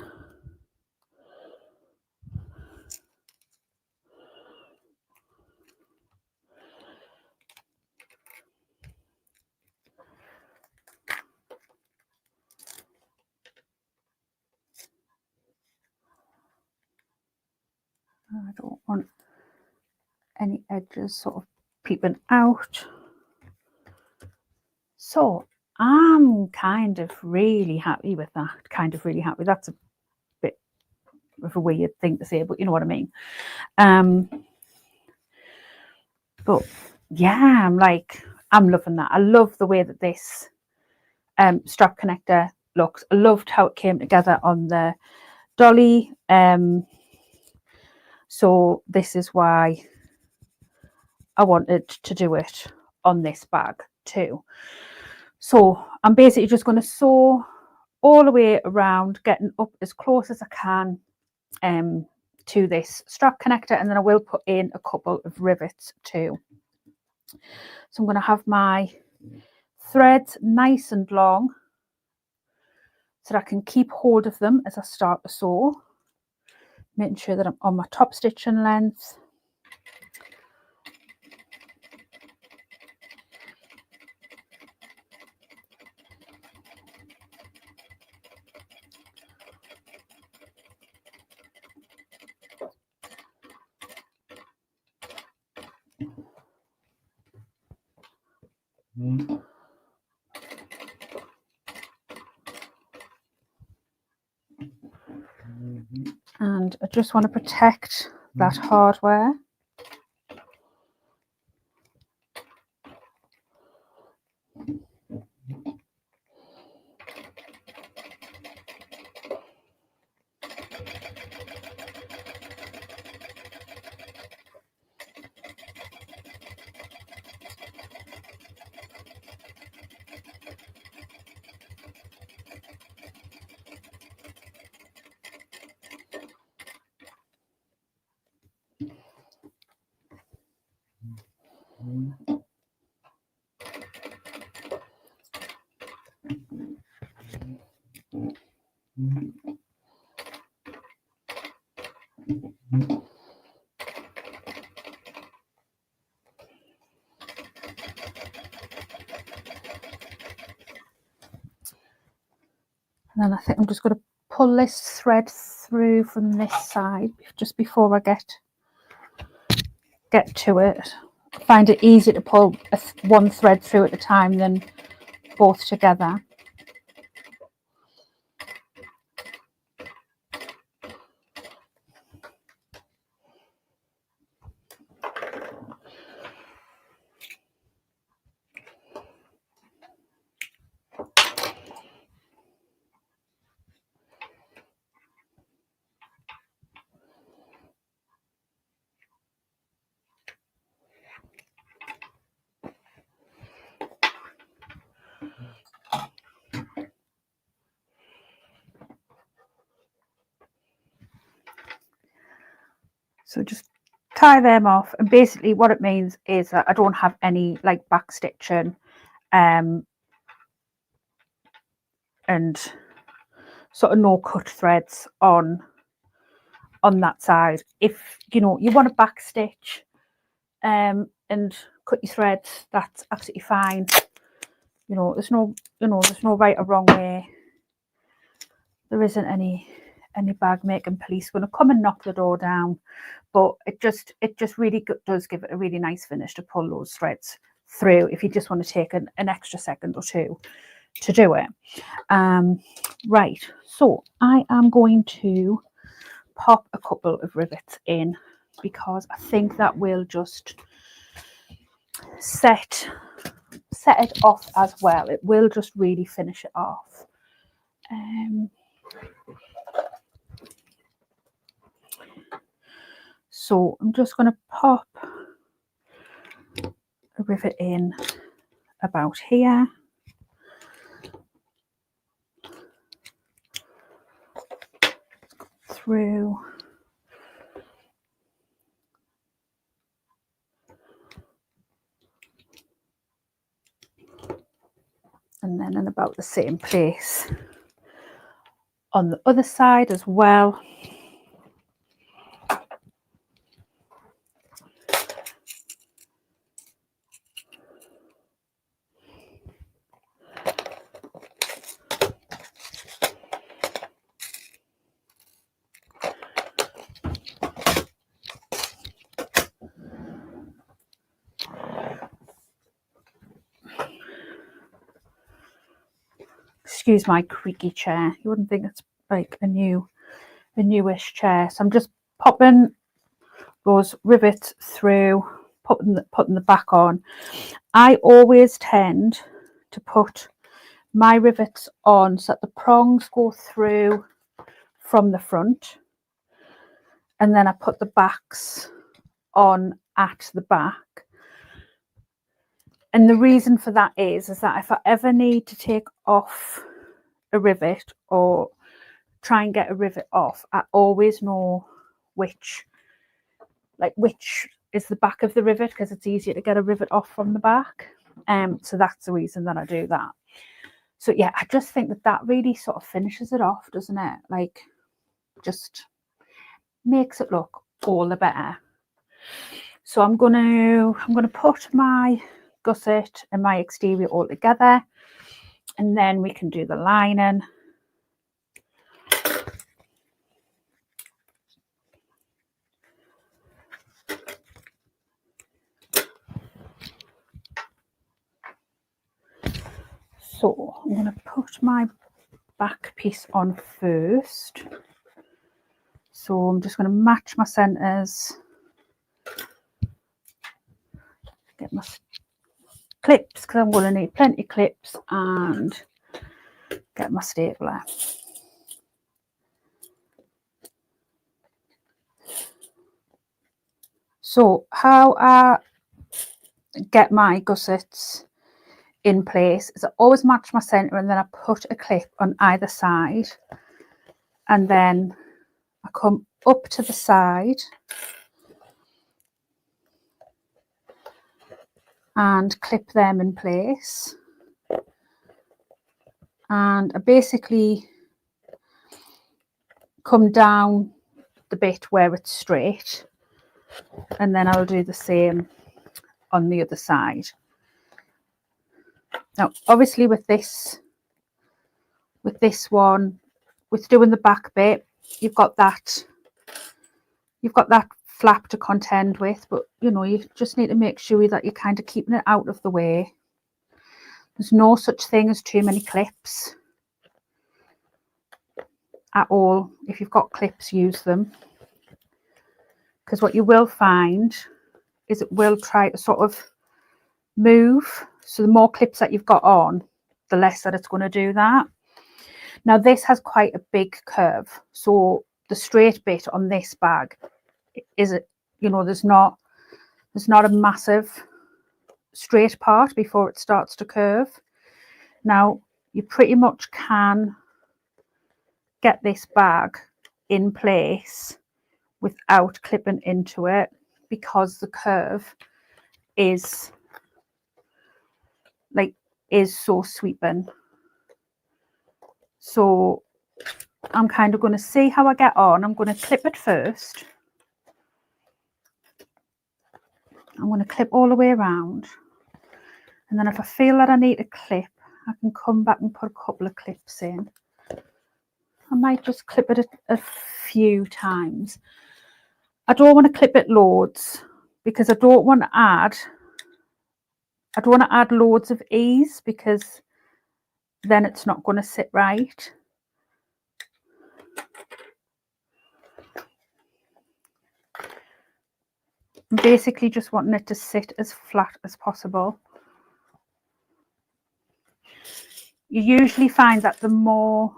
I don't want any edges sort of peeping out. So I'm kind of really happy with that. That's a bit of a weird thing to say, but you know what I mean. But yeah, I'm loving that. I love the way that this strap connector looks. I loved how it came together on the dolly. So this is why I wanted to do it on this bag too. So I'm basically just going to sew all the way around, getting up as close as I can to this strap connector, and then I will put in a couple of rivets too. So I'm going to have my threads nice and long so that I can keep hold of them as I start to sew, making sure that I'm on my top stitching length. And I just want to protect that hardware. And then I think I'm just going to pull this thread through from this side just before I get to it. find it easier to pull one thread through at a time than both together. So just tie them off, and basically what it means is that I don't have any like back stitching and sort of no cut threads on that side. If you know you want to back stitch and cut your threads, that's absolutely fine. You know, there's no right or wrong way. There isn't any bag making police going to come and knock the door down, but it just really does give it a really nice finish to pull those threads through if you just want to take an extra second or two to do it. Right, so I am going to pop a couple of rivets in because I think that will just set it off as well. It will just really finish it off. So I'm just going to pop a rivet in about here. Through. And then in about the same place on the other side as well. Excuse my creaky chair. You wouldn't think it's like a newish chair. So I'm just popping those rivets through, putting the back on. I always tend to put my rivets on so that the prongs go through from the front, and then I put the backs on at the back. And the reason for that is that if I ever need to take off a rivet or try and get a rivet off, I always know which is the back of the rivet, because it's easier to get a rivet off from the back. So that's the reason that I do that. So yeah, I just think that really sort of finishes it off, doesn't it? Like, just makes it look all the better. So I'm gonna put my gusset and my exterior all together, and then we can do the lining. So I'm going to put my back piece on first. So I'm just going to match my centres, get my clips, because I'm going to need plenty of clips, and get my stapler. So how I get my gussets in place is I always match my centre, and then I put a clip on either side, and then I come up to the side and clip them in place, and I basically come down the bit where it's straight, and then I'll do the same on the other side. Now obviously with this one, with doing the back bit, you've got that flap to contend with, but you know, you just need to make sure that you're kind of keeping it out of the way. There's no such thing as too many clips at all. If you've got clips, use them, because what you will find is it will try to sort of move. So the more clips that you've got on, the less that it's going to do that. Now this has quite a big curve, so the straight bit on this bag is, it, you know, there's not a massive straight part before it starts to curve. Now you pretty much can get this bag in place without clipping into it, because the curve is so sweeping. So I'm kind of going to see how I get on. I'm going to clip it first. I'm going to clip all the way around, and then if I feel that I need a clip, I can come back and put a couple of clips in. I might just clip it a few times. I don't want to clip it loads, because I don't want to add loads of ease, because then it's not going to sit right. I'm basically just wanting it to sit as flat as possible. You usually find that the more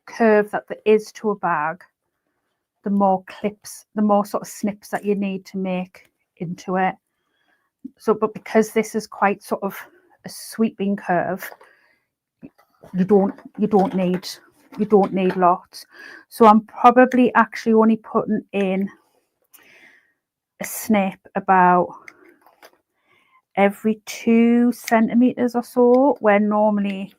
curve that there is to a bag, the more clips, the more sort of snips that you need to make into it. So, but because this is quite sort of a sweeping curve, you don't need lots. So I'm probably actually only putting in a snip about every 2 centimeters or so, where normally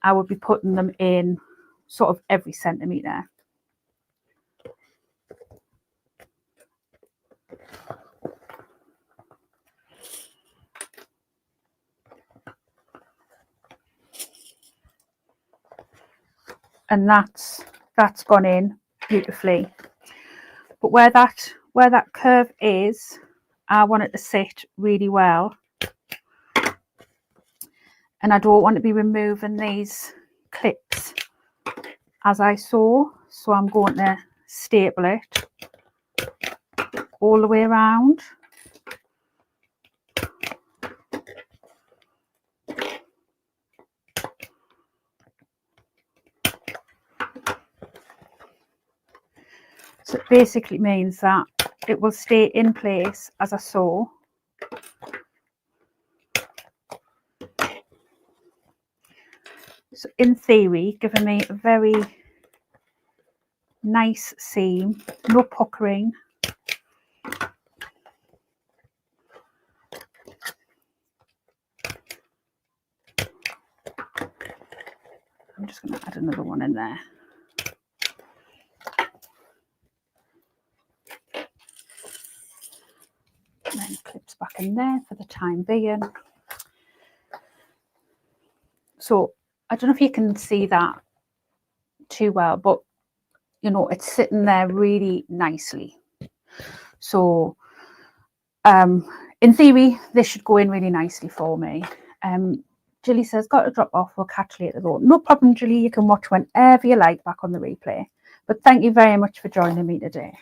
I would be putting them in sort of every centimeter. And that's gone in beautifully. But where that curve is, I want it to sit really well, and I don't want to be removing these clips as I sew. So I'm going to staple it all the way around. So it basically means that it will stay in place as I sew. So in theory, giving me a very nice seam, no puckering. I'm just going to add another one in there. And then clips back in there for the time being. So I don't know if you can see that too well, but you know, it's sitting there really nicely. So in theory, this should go in really nicely for me. Julie says, got to drop off, we'll catch you later though. No problem, Julie, you can watch whenever you like back on the replay. But thank you very much for joining me today.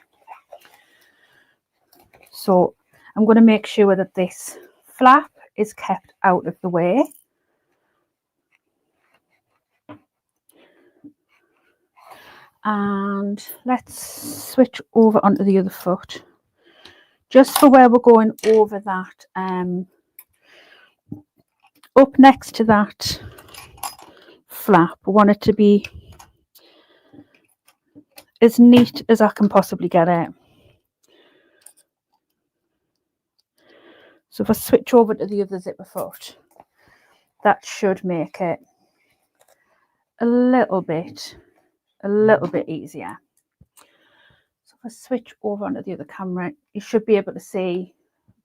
So I'm going to make sure that this flap is kept out of the way. And let's switch over onto the other foot, just for where we're going over that, up next to that flap. I want it to be as neat as I can possibly get it. So if I switch over to the other zipper foot, that should make it a little bit easier. So if I switch over onto the other camera, you should be able to see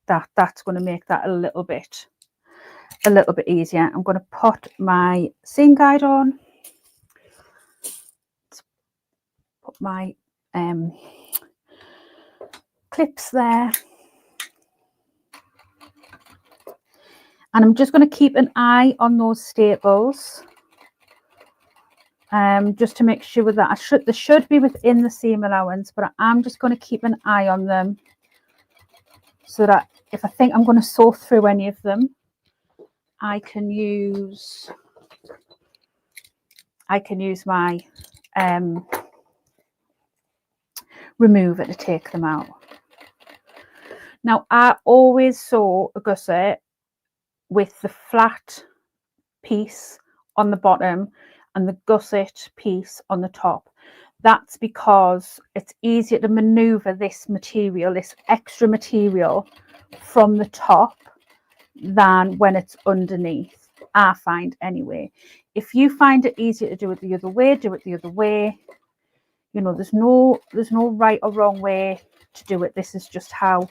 that that's going to make that a little bit easier. I'm going to put my seam guide on, put my clips there. And I'm just going to keep an eye on those staples, just to make sure that they should be within the seam allowance, but I'm just going to keep an eye on them so that if I think I'm going to sew through any of them, I can use my remover to take them out. Now, I always sew a gusset with the flat piece on the bottom and the gusset piece on the top. That's because it's easier to maneuver this material, this extra material, from the top than when it's underneath, I find anyway. If you find it easier to do it the other way, do it the other way. You know, there's no right or wrong way to do it. This is just how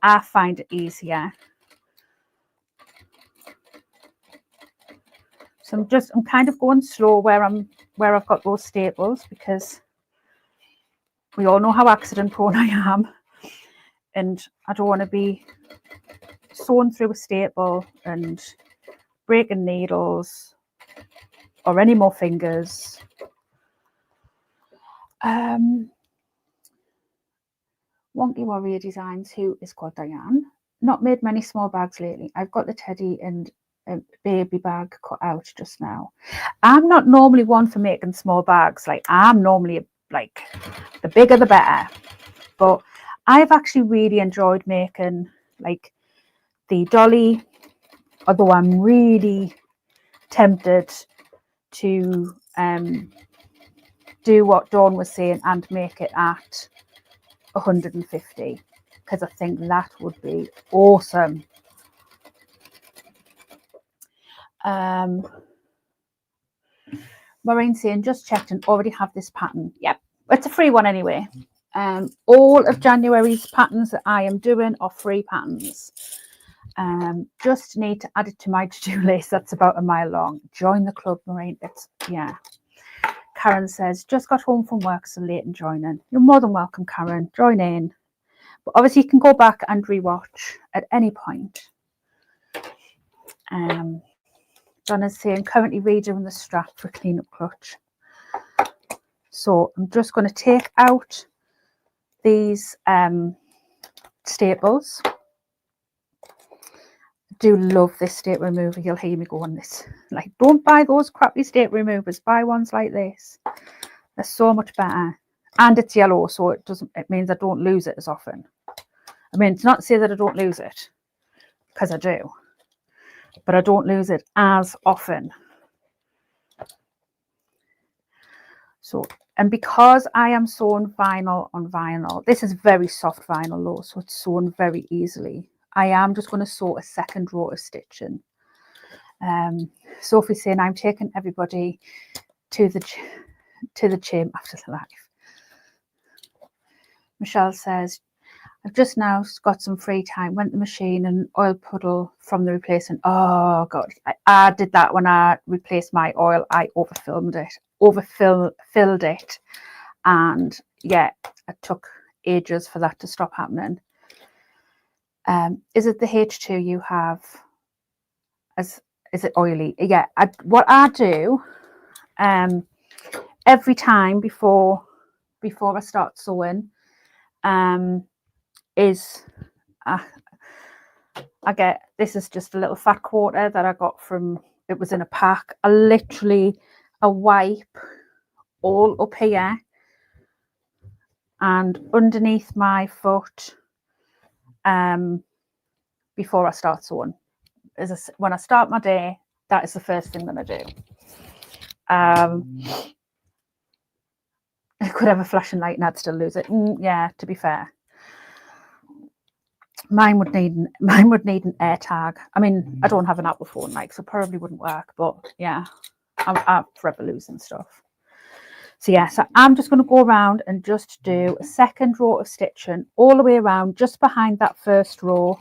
I find it easier. So I'm kind of going slow where I've got those staples, because we all know how accident prone I am, and I don't want to be sewing through a staple and breaking needles or any more fingers. Wonky Warrior Designs, who is called Diane, not made many small bags lately. I've got the teddy and a baby bag cut out just now. I'm not normally one for making small bags. Like, I'm normally like, the bigger the better, but I've actually really enjoyed making like the dolly, although I'm really tempted to do what Dawn was saying and make it at 150, because I think that would be awesome. Maureen saying, just checked and already have this pattern. Yep, it's a free one anyway. All of January's patterns that I am doing are free patterns. Just need to add it to my to-do list. That's about a mile long. Join the club, Maureen. Yeah. Karen says, just got home from work, so late and joining. You're more than welcome, Karen. Join in. But obviously you can go back and rewatch at any point. Donna's saying, currently redoing the strap for clean-up clutch. So I'm just going to take out these staples. I do love this staple remover. You'll hear me go on this. Like, don't buy those crappy staple removers. Buy ones like this. They're so much better. And it's yellow, so it means I don't lose it as often. I mean, it's not to say that I don't lose it, because I do, but I don't lose it as often. So, and because I am sewing vinyl on vinyl, this is very soft vinyl though, so it's sewn very easily. I am just going to sew a second row of stitching. Sophie's saying, I'm taking everybody to the gym after the live. Michelle says, I've just now got some free time, went to the machine and oil puddle from the replacement. Oh God, I did that when I replaced my oil. I overfilled it. And yeah, it took ages for that to stop happening. Is it the H2 you have? Is it oily? Yeah, what I do every time before I start sewing is I get, this is just a little fat quarter that I got from, it was in a pack. I literally wipe all up here and underneath my foot before I start sewing. When I start my day, that is the first thing that I do. I could have a flashing light and I'd still lose it. Yeah, to be fair. Mine would need an air tag. I mean, I don't have an Apple phone, like, so probably wouldn't work, but yeah, I'm forever losing stuff. So yeah, so I'm just going to go around and just do a second row of stitching all the way around, just behind that first row.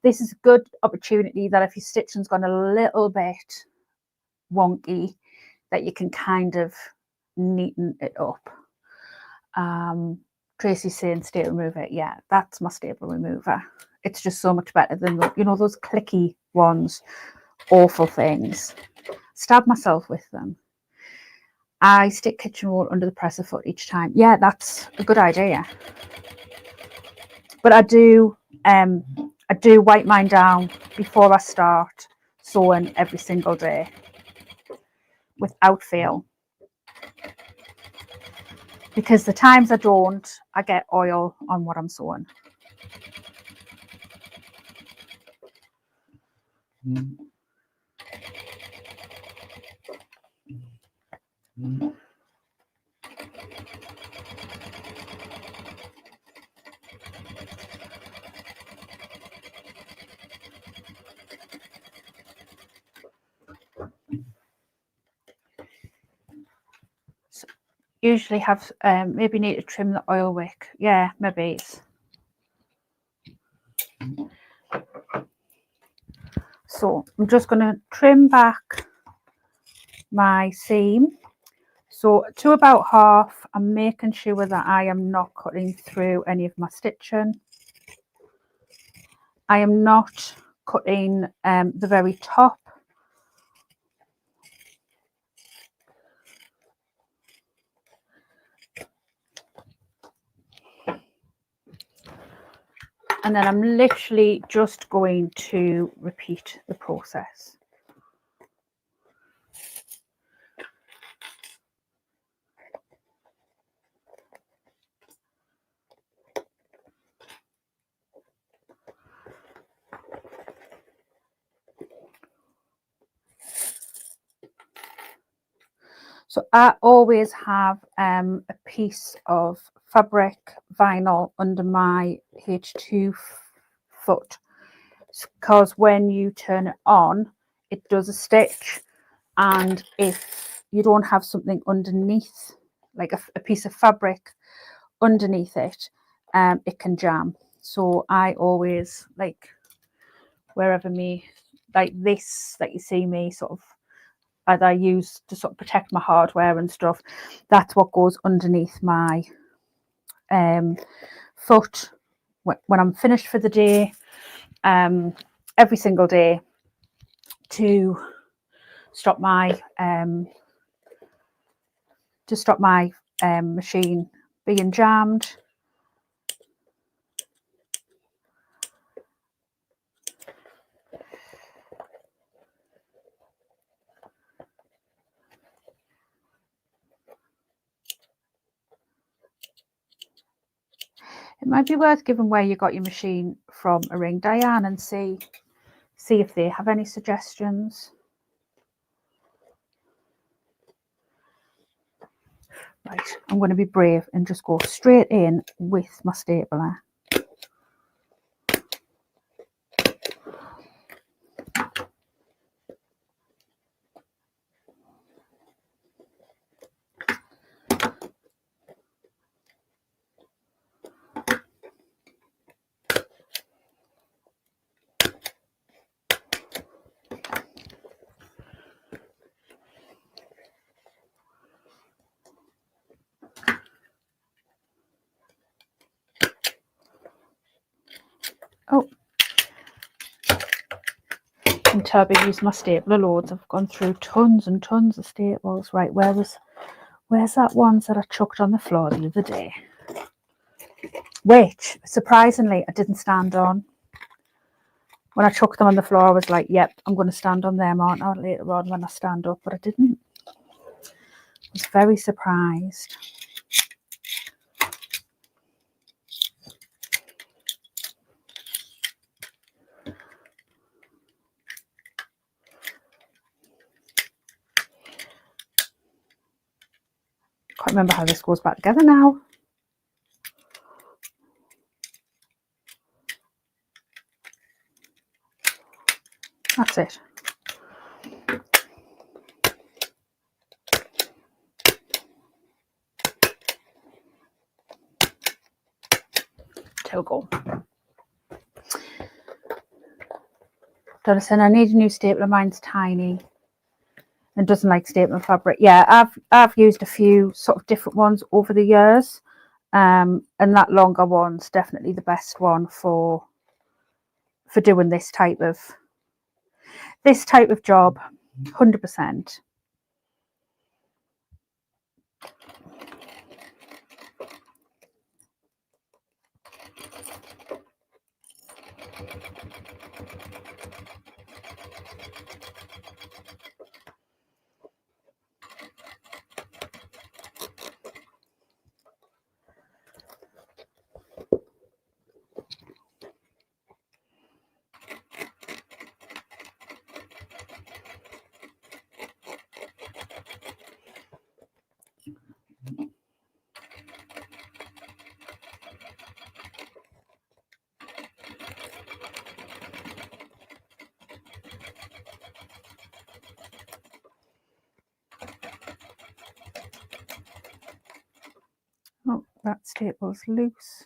This is a good opportunity that if your stitching's gone a little bit wonky, that you can kind of neaten it up. Tracy's saying staple remover. Yeah, that's my staple remover. It's just so much better than those clicky ones. Awful things. Stab myself with them. I stick kitchen roll under the presser foot each time. Yeah, that's a good idea. But I do wipe mine down before I start sewing every single day, without fail. Because the times I don't, I get oil on what I'm sewing. So usually have maybe need to trim the oil wick. Yeah, maybe. So I'm just going to trim back my seam. So to about half, I'm making sure that I am not cutting through any of my stitching. I am not cutting the very top. And then I'm literally just going to repeat the process. So I always have a piece of fabric vinyl under my H2 foot, because when you turn it on, it does a stitch, and if you don't have something underneath, like a piece of fabric underneath it, it can jam. So I always, like, wherever me, like this that you see me sort of, that I use to sort of protect my hardware and stuff, that's what goes underneath my foot when I'm finished for the day, every single day, to stop my machine being jammed. It might be worth giving where you got your machine from a ring, Diane, and see if they have any suggestions. Right, I'm going to be brave and just go straight in with my stapler. Oh, I can tell I've used my stapler loads. I've gone through tons and tons of staples. Right, where's that ones that I chucked on the floor the other day, which surprisingly I didn't stand on. When I chucked them on the floor, I was like, yep, I'm going to stand on them, aren't I, later on when I stand up, but I didn't. I was very surprised. Can't remember how this goes back together now. That's it. Go. Jonathan, I need a new stapler. Mine's tiny. and doesn't like statement fabric. Yeah, I've used a few sort of different ones over the years, and that longer one's definitely the best one for doing this type of job, 100%. Oh, that staple's loose.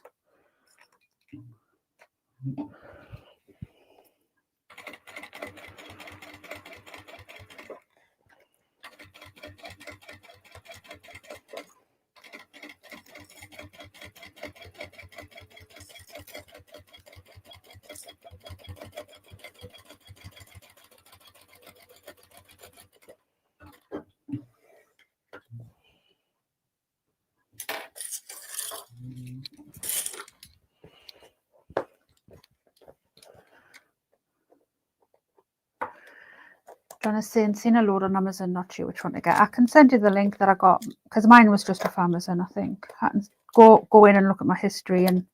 John's saying, seen a load on Amazon, not sure which one to get. I can send you the link that I got, because mine was just off Amazon, I think. I can go in and look at my history and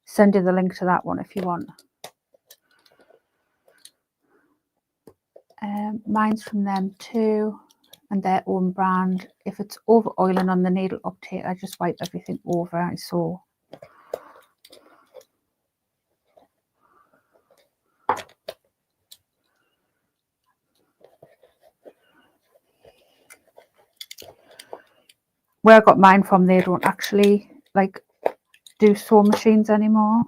send you the link to that one if you want. Mine's from them too, and their own brand. If it's over oiling on the needle uptake, I just wipe everything over. I saw. Where I got mine from, they don't actually like do sewing machines anymore.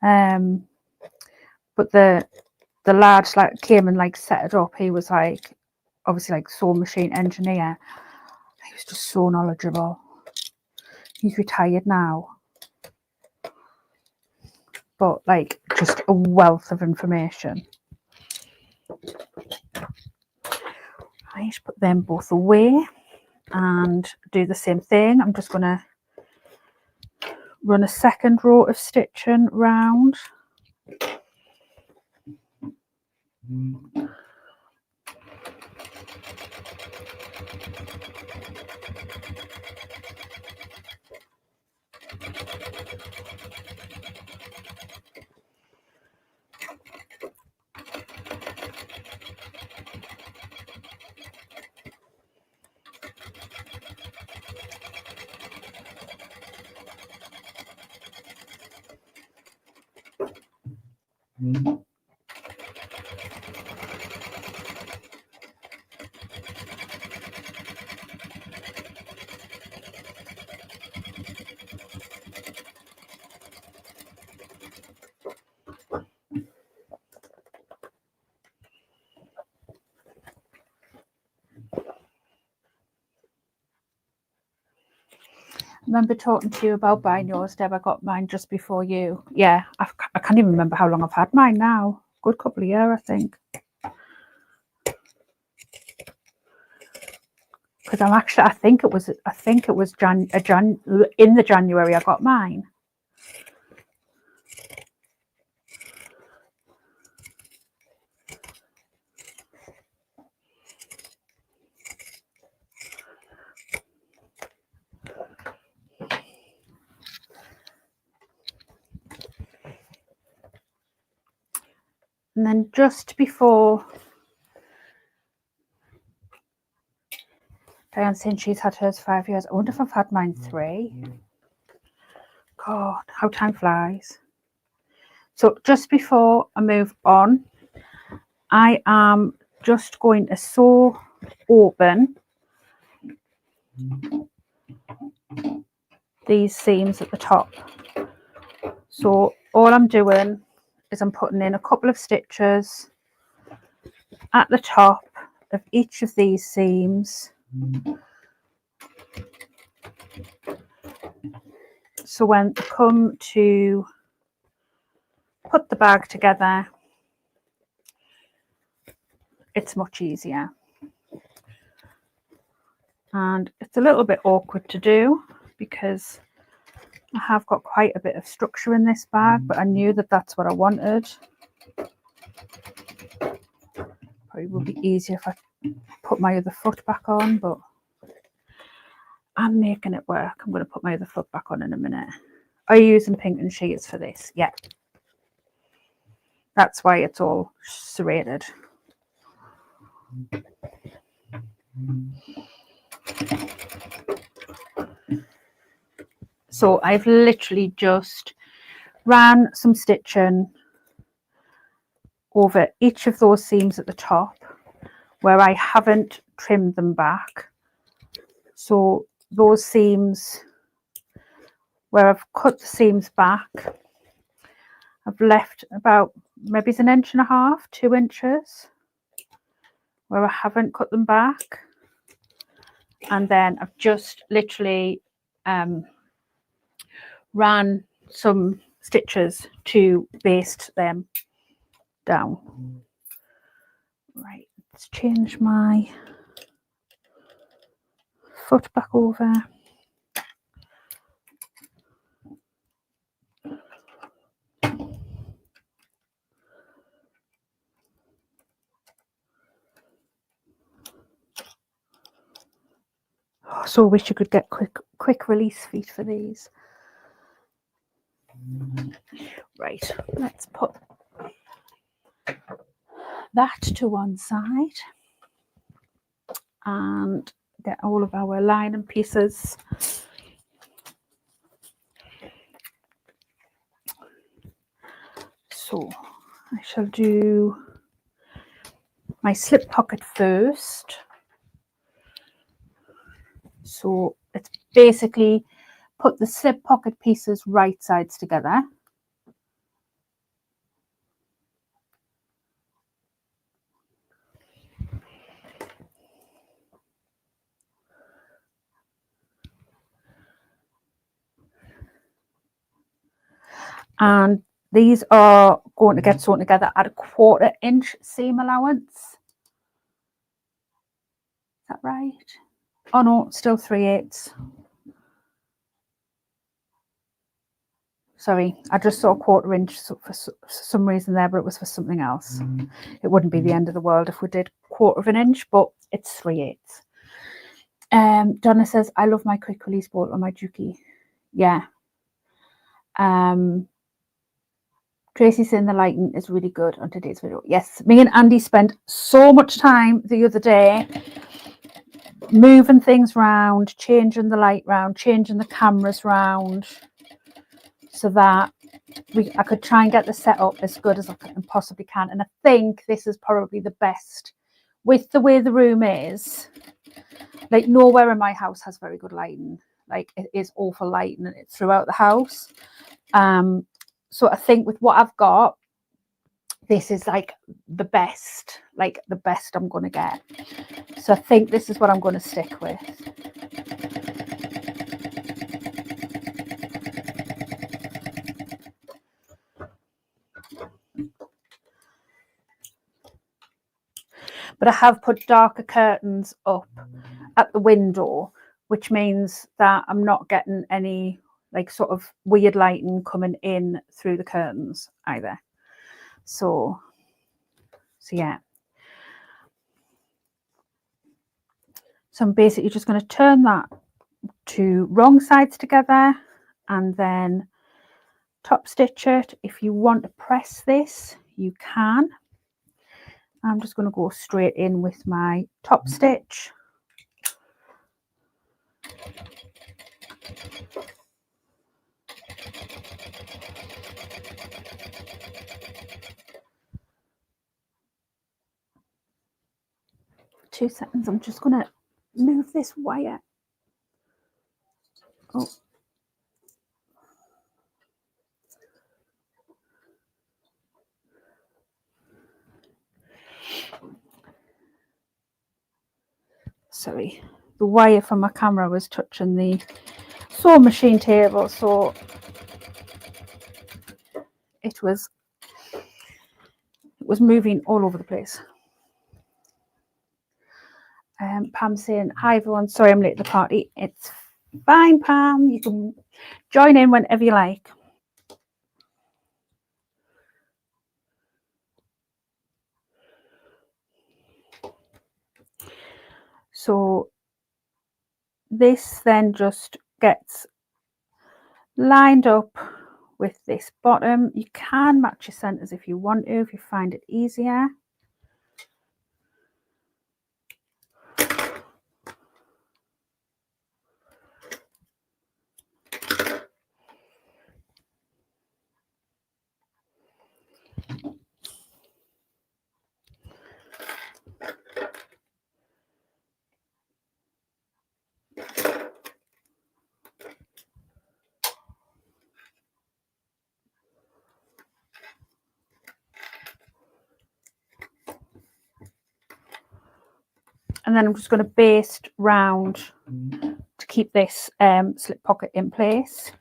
But the lad like came and like set it up. He was like obviously like sewing machine engineer. He was just so knowledgeable. He's retired now, but like just a wealth of information. I just put them both away and do the same thing. I'm just going to run a second row of stitching round. Remember talking to you about buying yours, Deb? I got mine just before you. Yeah, I can't even remember how long I've had mine now. Good couple of years, I think. Because I think it was in the January I got mine. And then just before, Diane's saying she's had hers 5 years. I wonder if I've had mine 3. God, how time flies. So just before I move on, I am just going to sew open these seams at the top. So all I'm doing is I'm putting in a couple of stitches at the top of each of these seams. So when I come to put the bag together, it's much easier. And it's a little bit awkward to do because I have got quite a bit of structure in this bag, but I knew that that's what I wanted. Probably would be easier if I put my other foot back on, but I'm making it work. I'm going to put my other foot back on in a minute. Are you using pink and sheets for this? Yeah. That's why it's all serrated. So I've literally just ran some stitching over each of those seams at the top where I haven't trimmed them back. So those seams where I've cut the seams back, I've left about maybe it's 1.5 inches, 2 inches where I haven't cut them back. And then I've just literally ran some stitches to baste them down. Right, let's change my foot back over. Oh, so I wish you could get quick release feet for these. Right, let's put that to one side and get all of our lining pieces. So I shall do my slip pocket first. So it's basically put the slip pocket pieces right sides together. And these are going to get sewn together at a 1/4 inch seam allowance. Is that right? Oh no, still 3/8. Sorry, I just saw a 1/4 inch for some reason there, but it was for something else. It wouldn't be the end of the world if we did 1/4 inch, but it's 3/8. Donna says, I love my quick release bolt on my Juki. Yeah. Tracy's saying the lighting is really good on today's video. Yes, me and Andy spent so much time the other day moving things around, changing the light round, changing the cameras round, so that I could try and get the setup as good as I possibly can. And I think this is probably the best with the way the room is. Like, nowhere in my house has very good lighting. Like, it is awful lighting throughout the house. So I think with what I've got, this is like the best I'm going to get. So I think this is what I'm going to stick with. But I have put darker curtains up at the window, which means that I'm not getting any like sort of weird lighting coming in through the curtains either. So yeah. So I'm basically just going to turn that to wrong sides together and then top stitch it. If you want to press this, you can. I'm just going to go straight in with my top stitch. Two seconds, I'm just going to move this wire. Oh. sorry, the wire from my camera was touching the sewing machine table, so it was moving all over the place. Pam saying, hi everyone, sorry I'm late to the party. It's fine, Pam, you can join in whenever you like. So this then just gets lined up with this bottom. You can match your centers if you want to, if you find it easier. And then I'm just going to baste round to keep this slip pocket in place.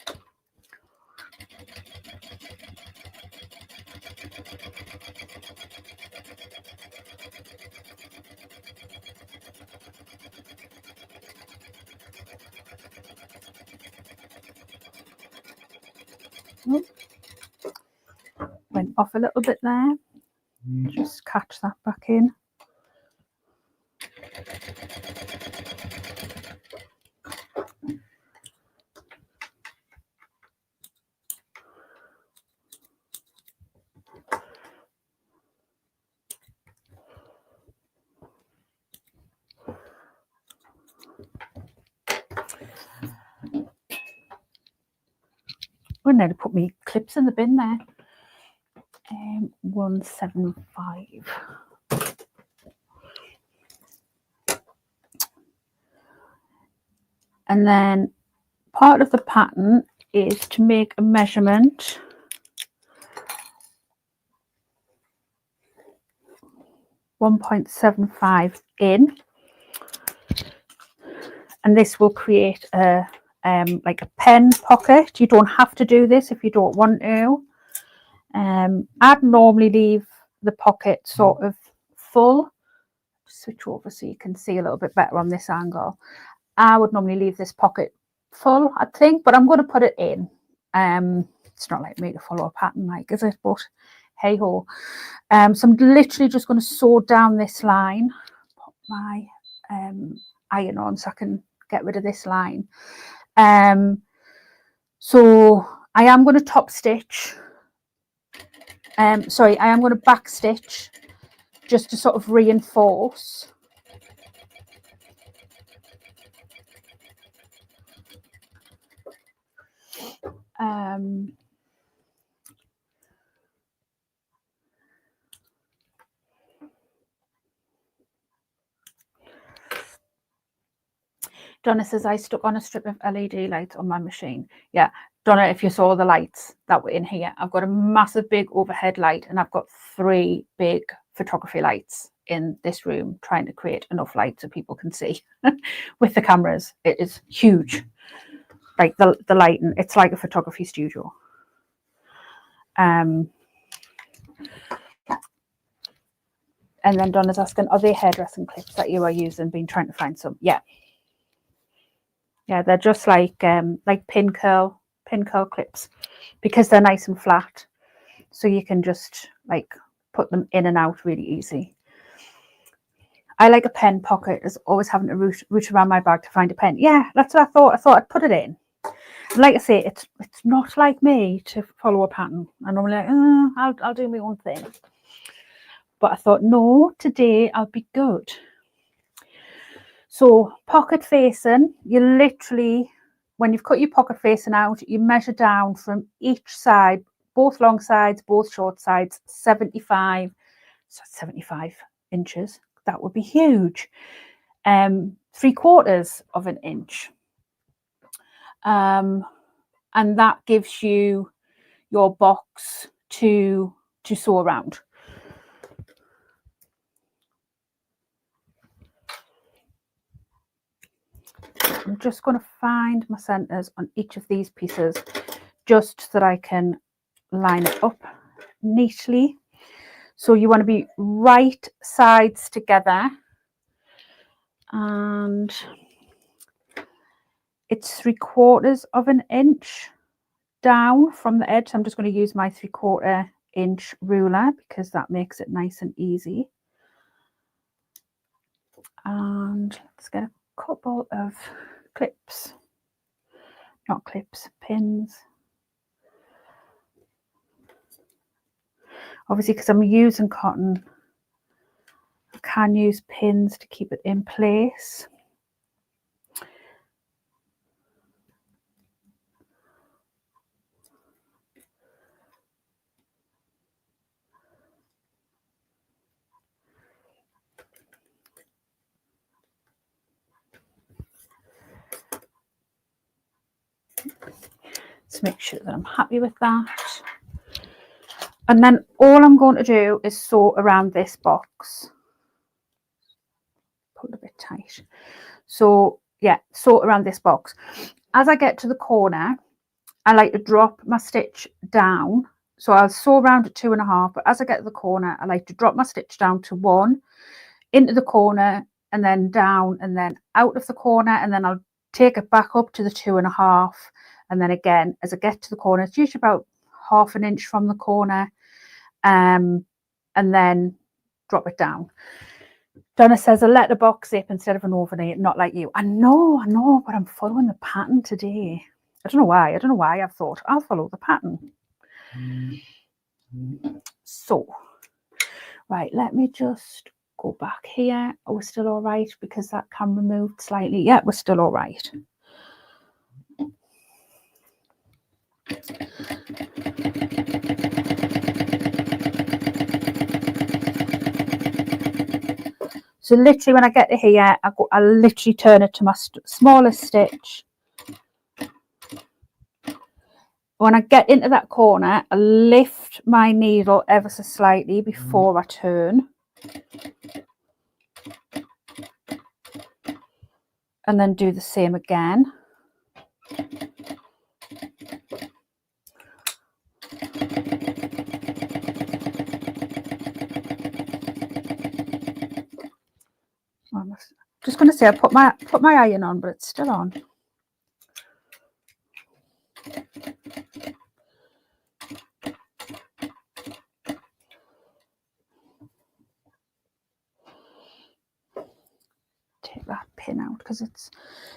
Went off a little bit there. Just catch that back in. I nearly put me clips in the bin there. 175. And then part of the pattern is to make a measurement .75 in, and this will create a like a pen pocket. You don't have to do this if you don't want to. I'd normally leave the pocket sort of full. Switch over so you can see a little bit better on this angle. I would normally leave this pocket full, I think, but I'm going to put it in. It's not like me to follow a pattern, like, is it? But hey ho. So I'm literally just going to sew down this line. Put my iron on so I can get rid of this line. So I am going to top stitch. Sorry, I am going to back stitch just to sort of reinforce. Donna says, I stuck on a strip of LED lights on my machine. Yeah, Donna, if you saw the lights that were in here, I've got a massive big overhead light and I've got 3 big photography lights in this room, trying to create enough light so people can see with the cameras. It is huge. Like the lighting, it's like a photography studio. And then Donna's asking, are they hairdressing clips that you are using? Been trying to find some. Yeah. Yeah, they're just like pin curl clips, because they're nice and flat, so you can just like put them in and out really easy. I like a pen pocket as always having to root around my bag to find a pen. Yeah, that's what I thought. I thought I'd put it in. And like I say, it's not like me to follow a pattern. I'm normally like, I'll do my own thing. But I thought, no, today I'll be good. So pocket facing, you literally, when you've cut your pocket facing out, you measure down from each side, both long sides, both short sides, 75 inches. That would be huge. 3/4 of an inch. And that gives you your box to sew around. I'm just going to find my centres on each of these pieces just so that I can line it up neatly. So you want to be right sides together, and it's 3/4 of an inch down from the edge. So I'm just going to use my 3/4 inch ruler because that makes it nice and easy. And let's get a couple of clips, not clips, pins. Obviously, because I'm using cotton, I can use pins to keep it in place. Let's make sure that I'm happy with that. And then all I'm going to do is sew around this box. Pull it a bit tight. So yeah, sew around this box. As I get to the corner, I like to drop my stitch down. So I'll sew around at 2.5, but as I get to the corner, I like to drop my stitch down to 1, into the corner, and then down, and then out of the corner, and then I'll take it back up to the 2.5, and then again, as I get to the corner, it's usually about 1/2 inch from the corner, and then drop it down. Donna says a letterbox zip instead of an overlay, not like you. I know, but I'm following the pattern today. I don't know why I've thought I'll follow the pattern. So, right, let me just go back here. Are we still all right? Because that camera moved slightly. Yeah, we're still all right. So literally when I get to here, I literally turn it to my smallest stitch. When I get into that corner, I lift my needle ever so slightly before I turn. And then do the same again. I'm just going to say I put my iron on, but it's still on. Take that pin out because it's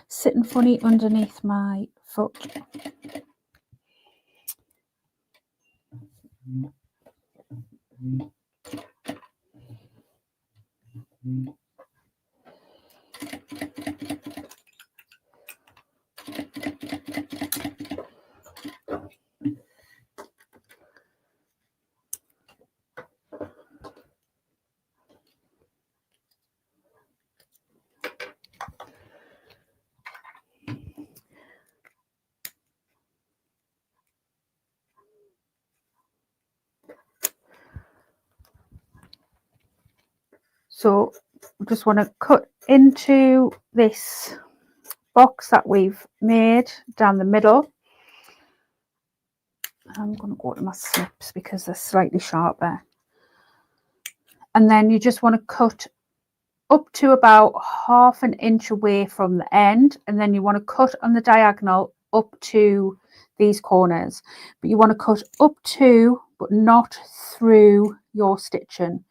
sitting funny underneath my foot. So we just want to cut into this box that we've made down the middle. I'm going to go to my snips because they're slightly sharper. And then you just want to cut up to about 1/2 inch away from the end, and then you want to cut on the diagonal up to these corners, but you want to cut up to but not through your stitching.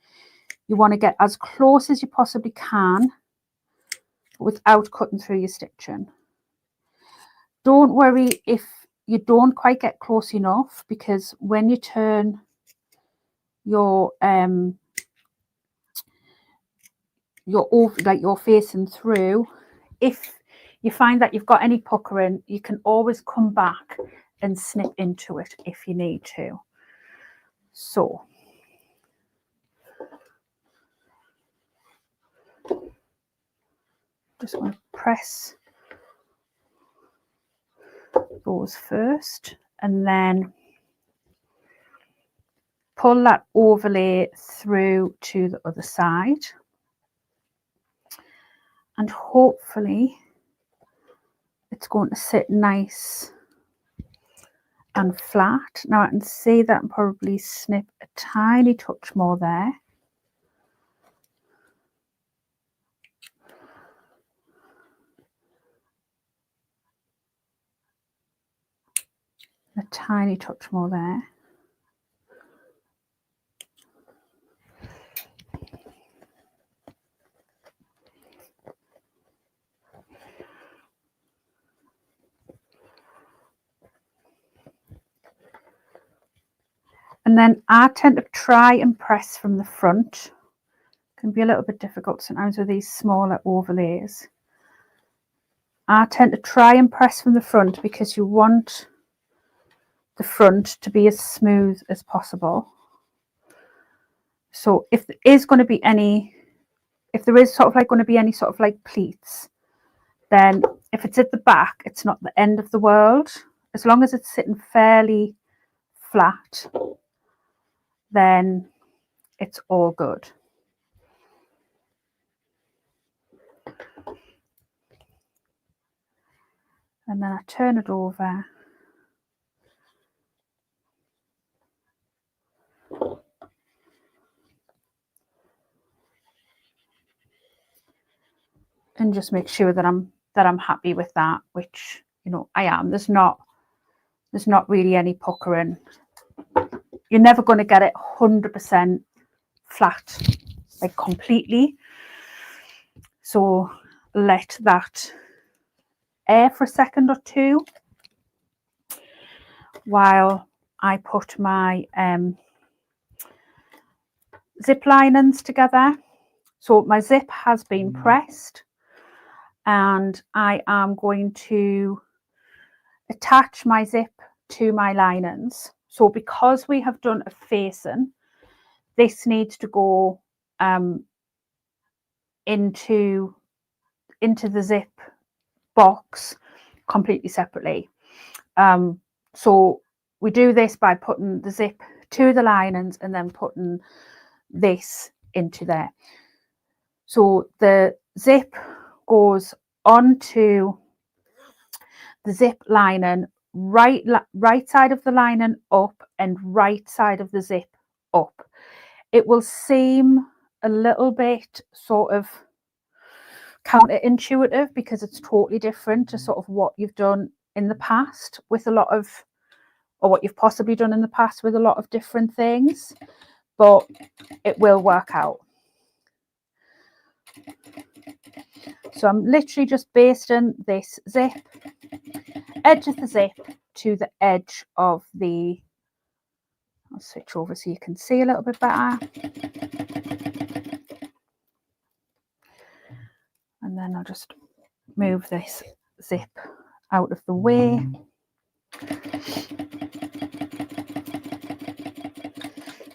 You want to get as close as you possibly can without cutting through your stitching. Don't worry if you don't quite get close enough, because when you turn your you're facing through, if you find that you've got any puckering, you can always come back and snip into it if you need to. So just want to press those first and then pull that overlay through to the other side, and hopefully it's going to sit nice and flat. Now I can see that and probably snip a tiny touch more there. A tiny touch more there. And then I tend to try and press from the front. It can be a little bit difficult sometimes with these smaller overlays. I tend to try and press from the front because you want the front to be as smooth as possible. So if there is going to be any, if there is sort of like going to be any sort of like pleats, then if it's at the back, it's not the end of the world. As long as it's sitting fairly flat, then it's all good. And then I turn it over. And just make sure that I'm happy with that, which, you know, I am. There's not really any puckering. You're never going to get it 100% flat, like completely. So let that air for a second or two while I put my zip linings together. So my zip has been pressed and I am going to attach my zip to my linings. So because we have done a facing, this needs to go into the zip box completely separately. So we do this by putting the zip to the linings and then putting this into there. So the zip goes onto the zip lining, right side of the lining up and right side of the zip up. It will seem a little bit sort of counterintuitive because it's totally different to sort of what you've done in the past with a lot of, or what you've possibly done in the past with a lot of different things, but it will work out. So I'm literally just basting this zip, edge of the zip to the edge of the, I'll switch over so you can see a little bit better. And then I'll just move this zip out of the way.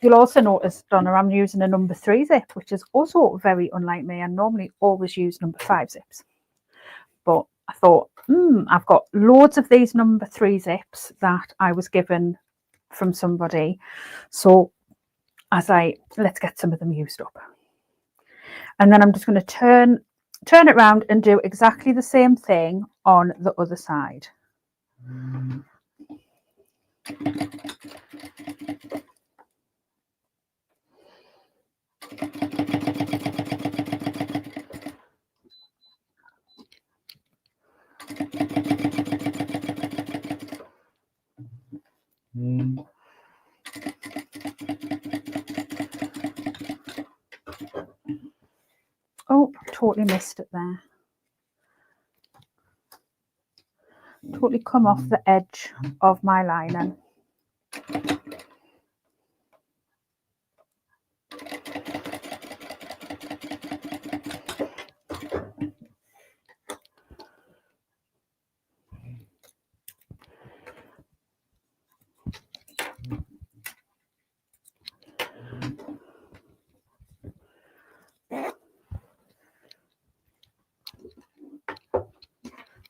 You'll also notice, Donna, I'm using a number 3 zip, which is also very unlike me. I normally always use number 5 zips. But I thought, I've got loads of these number 3 zips that I was given from somebody. So let's get some of them used up. And then I'm just going to turn it around and do exactly the same thing on the other side. Oh, totally missed it there. Totally come off the edge of my lining.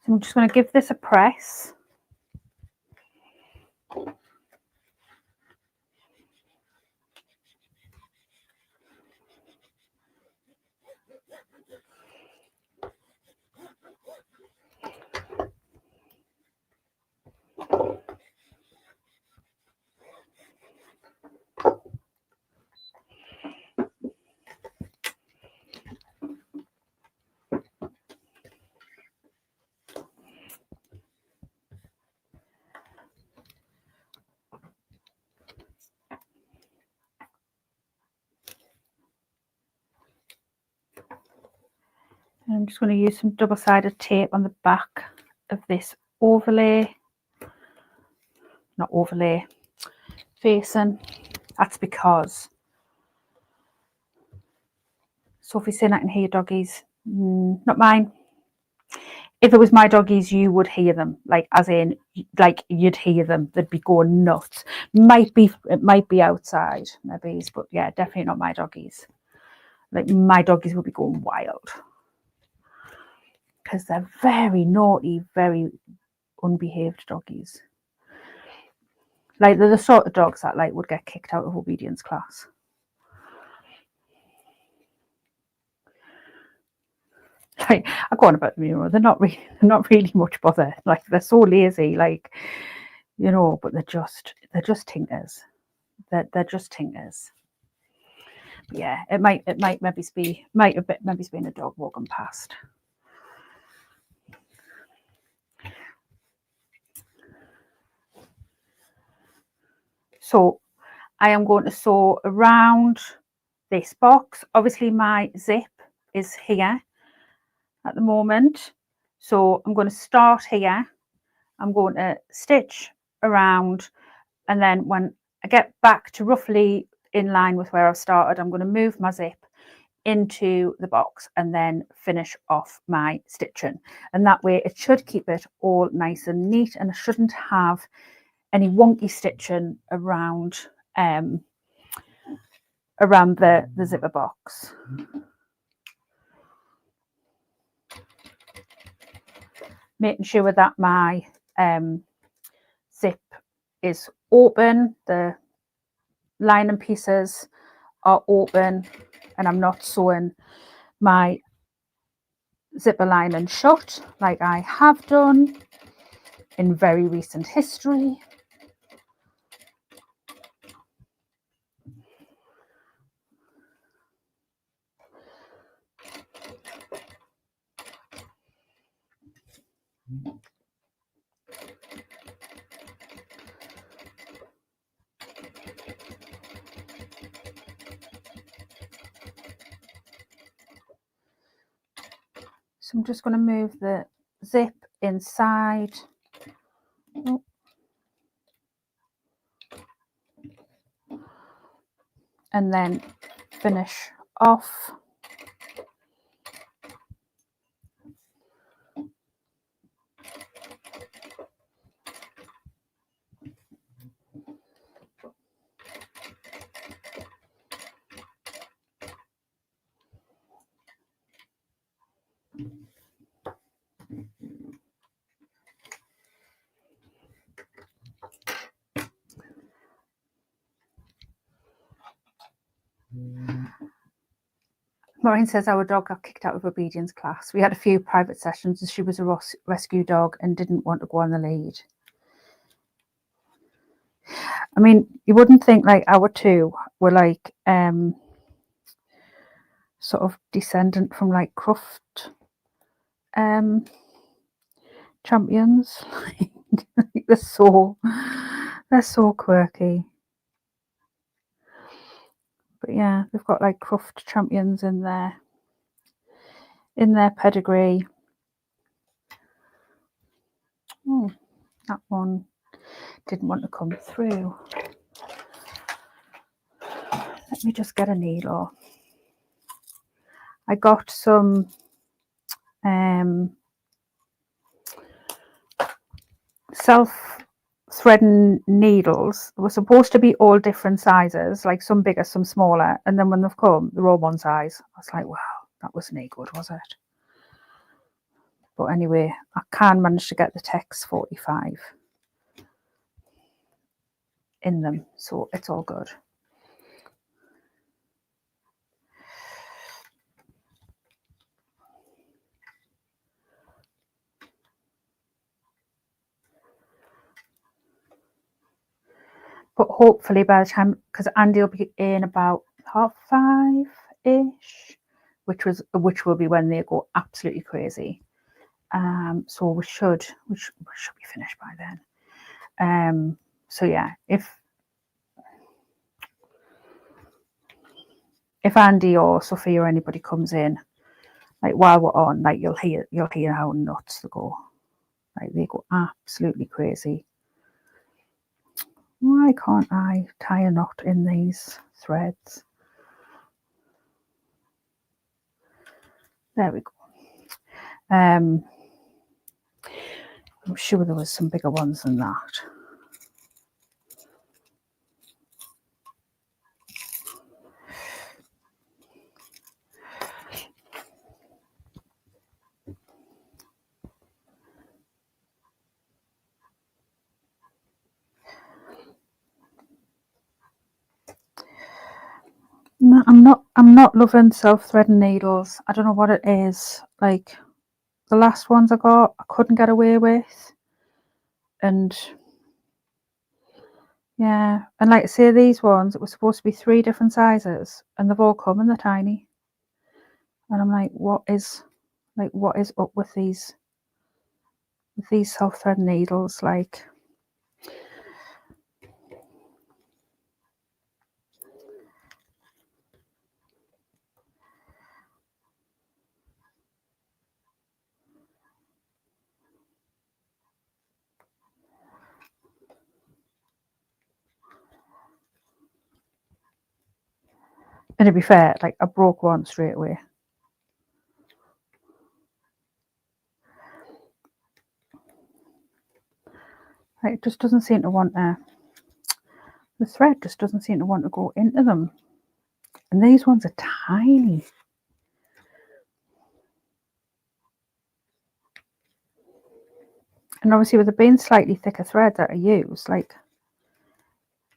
I'm just going to give this a press. I'm just going to use some double-sided tape on the back of this overlay. Not overlay, facing. That's because Sophie's saying I can hear doggies. Not mine. If it was my doggies, you would hear them, like as in, like you'd hear them. They'd be going nuts. It might be outside, maybe, but yeah, definitely not my doggies. Like my doggies would be going wild because they're very naughty, very unbehaved doggies. Like they're the sort of dogs that like would get kicked out of obedience class. Like I go on about them, you know, they're not really much bother. Like they're so lazy, like, you know, but they're just tinkers. They're just tinkers. But yeah, it might maybe be a dog walking past. So I am going to sew around this box. Obviously my zip is here at the moment, so I'm going to start here. I'm going to stitch around, and then when I get back to roughly in line with where I've started, I'm going to move my zip into the box and then finish off my stitching, and that way it should keep it all nice and neat, and I shouldn't have any wonky stitching around the zipper box. Making sure that my zip is open, the lining pieces are open, and I'm not sewing my zipper lining shut like I have done in very recent history. So I'm just going to move the zip inside. Oh. And then finish off. Maureen says our dog got kicked out of obedience class. We had a few private sessions and she was a rescue dog and didn't want to go on the lead. I mean, you wouldn't think like our two were like sort of descendant from like Cruft champions. they're so quirky. But yeah, they've got like Cruft champions in their pedigree. Oh, that one didn't want to come through. Let me just get a needle. I got some self-threading needles. They were supposed to be all different sizes, like some bigger, some smaller, and then when they've come, they're all one size. I was like, wow, that wasn't any good, was it? But anyway, I can manage to get the Tex 45 in them, so it's all good. But hopefully by the time, because Andy will be in about 5:30ish, which will be when they go absolutely crazy. So we should be finished by then. So yeah, if Andy or Sophie or anybody comes in, like while we're on, like you'll hear how nuts they go. Like they go absolutely crazy. Why can't I tie a knot in these threads? There we go. I'm sure there was some bigger ones than that. No, I'm not loving self-threading needles. I don't know what it is. Like the last ones I got, I couldn't get away with. And yeah, and like say these ones, it was supposed to be 3 different sizes, and they've all come and they're tiny. And I'm like, what is up with these self-threading needles? Like, and to be fair, like I broke one straight away. Like it just doesn't seem to want to. The thread just doesn't seem to want to go into them. And these ones are tiny. And obviously with it being slightly thicker thread that I use, like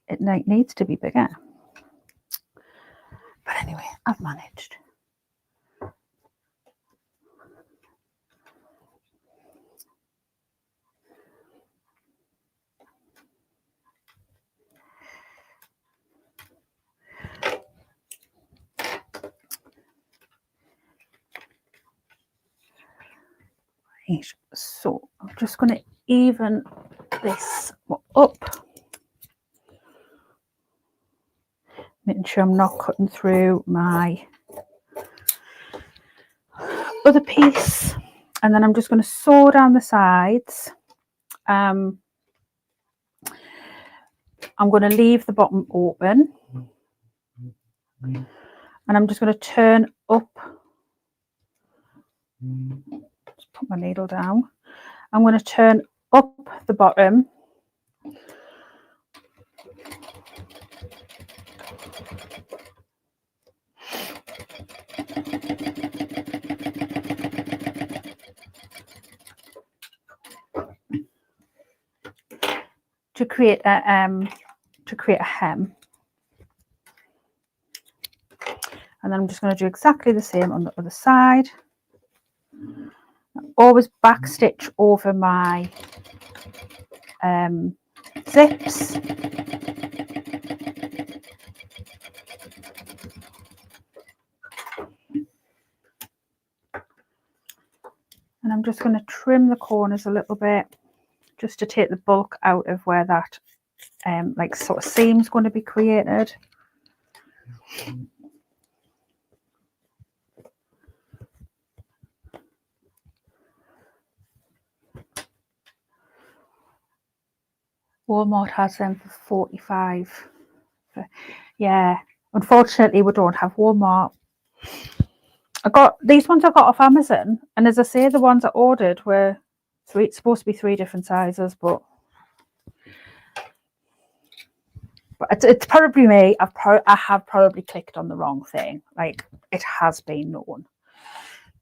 it needs to be bigger. But anyway, I've managed. Right, so I'm just going to even this up, making sure I'm not cutting through my other piece, and then I'm just going to sew down the sides. I'm going to leave the bottom open, and I'm just going to turn up. Just put my needle down. I'm going to turn up the bottom to create a hem, and then I'm just going to do exactly the same on the other side. Always back stitch over my zips. And I'm just going to trim the corners a little bit, just to take the bulk out of where that like sort of seam's going to be created. Walmart has them for 45. Yeah, unfortunately we don't have Walmart. I got these ones I got off Amazon, and as I say, the ones I ordered were supposed to be 3 different sizes, but it's probably me. I have probably clicked on the wrong thing. Like it has been known,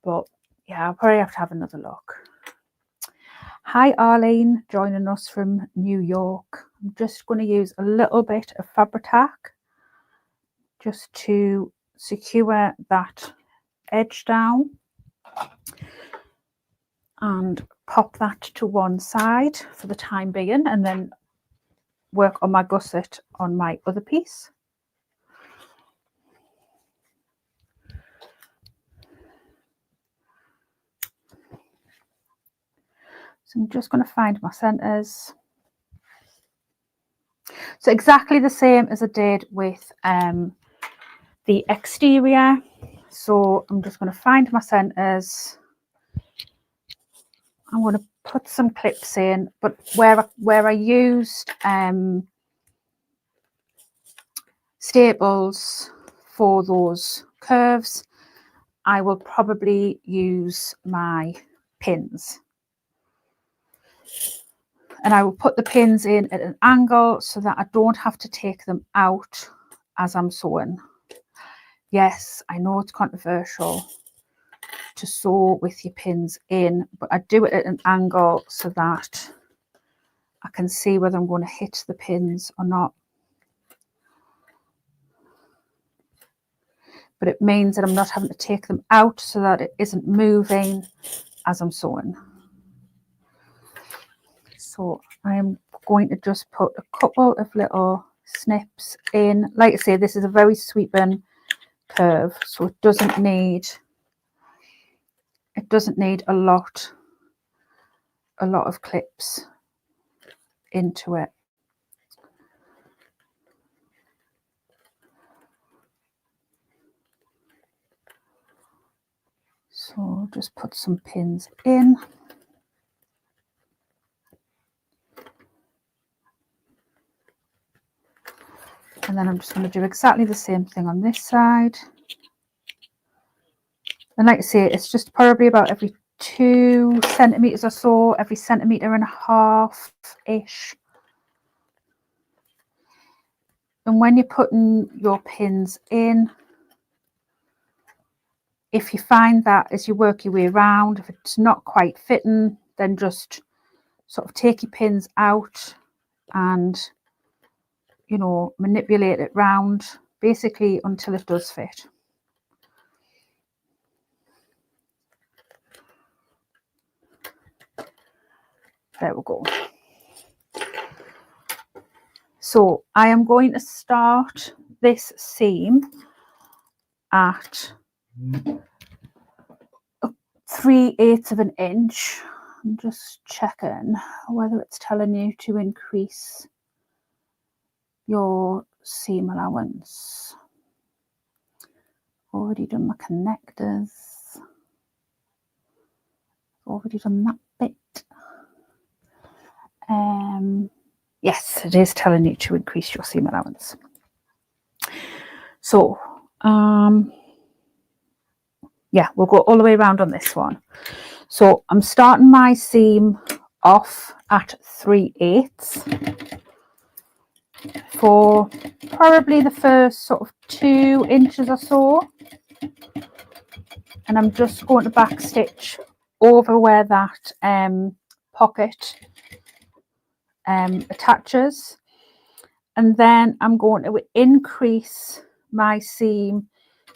but yeah, I'll probably have to have another look. Hi Arlene, joining us from New York. I'm just going to use a little bit of Fabri-Tac just to secure that edge down and pop that to one side for the time being, and then work on my gusset on my other piece. So I'm just going to find my centers. So exactly the same as I did with the exterior. So I'm just going to find my centres. I'm going to put some clips in, but where I used staples for those curves, I will probably use my pins. And I will put the pins in at an angle so that I don't have to take them out as I'm sewing. Yes, I know it's controversial to sew with your pins in, but I do it at an angle so that I can see whether I'm going to hit the pins or not. But it means that I'm not having to take them out so that it isn't moving as I'm sewing. So I am going to just put a couple of little snips in. Like I say, this is a very sweeping curve, so it doesn't need a lot of clips into it. So just put some pins in. And then I'm just going to do exactly the same thing on this side. And like I say, it's just probably about every 2 centimetres or so, every 1.5 centimetre-ish. And when you're putting your pins in, if you find that as you work your way around, if it's not quite fitting, then just sort of take your pins out and, you know, manipulate it round, basically until it does fit. There we go. So I am going to start this seam at 3/8 of an inch. I'm just checking whether it's telling you to increase your seam allowance. Already done my connectors. Already done that bit. Yes, it is telling you to increase your seam allowance. So yeah, we'll go all the way around on this one. So I'm starting my seam off at 3/8 for probably the first sort of 2 inches or so, and I'm just going to back stitch over where that pocket attaches, and then I'm going to increase my seam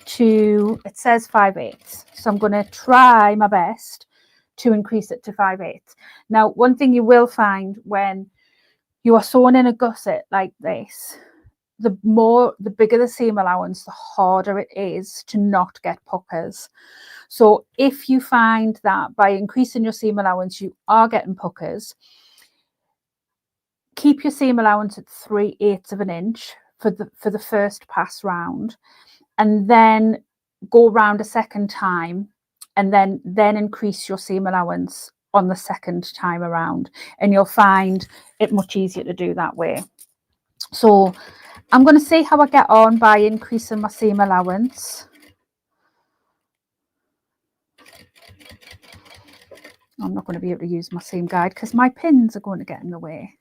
to, it says 5/8, so I'm going to try my best to increase it to 5/8. Now, one thing you will find when you are sewing in a gusset like this, the bigger the seam allowance, the harder it is to not get puckers. So if you find that by increasing your seam allowance you are getting puckers, keep your seam allowance at 3/8 of an inch for the first pass round, and then go round a second time, and then increase your seam allowance on the second time around, and you'll find it much easier to do that way. So I'm going to see how I get on by increasing my seam allowance. I'm not going to be able to use my seam guide because my pins are going to get in the way.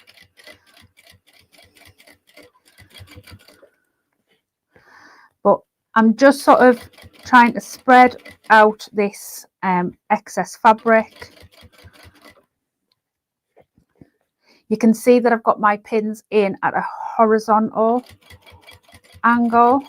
But I'm just sort of trying to spread out this excess fabric. You can see that I've got my pins in at a horizontal angle.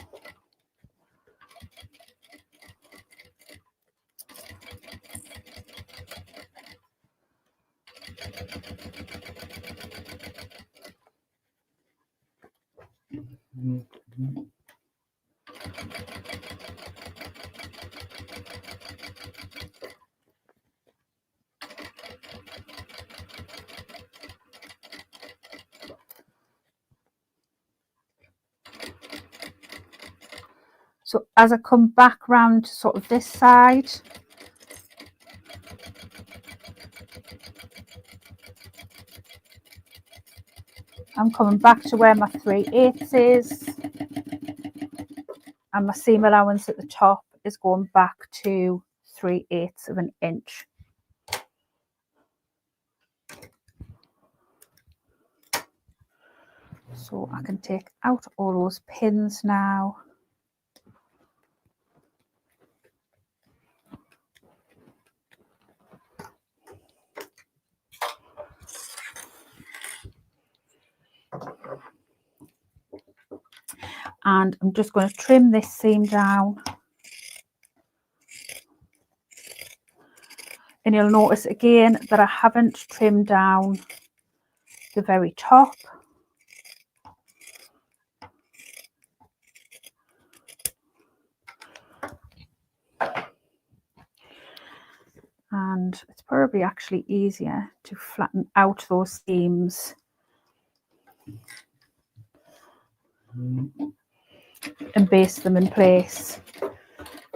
So as I come back round to sort of this side, I'm coming back to where my 3/8 is, and my seam allowance at the top is going back to 3/8 of an inch. So I can take out all those pins now. And I'm just going to trim this seam down. And you'll notice again that I haven't trimmed down the very top. And it's probably actually easier to flatten out those seams and baste them in place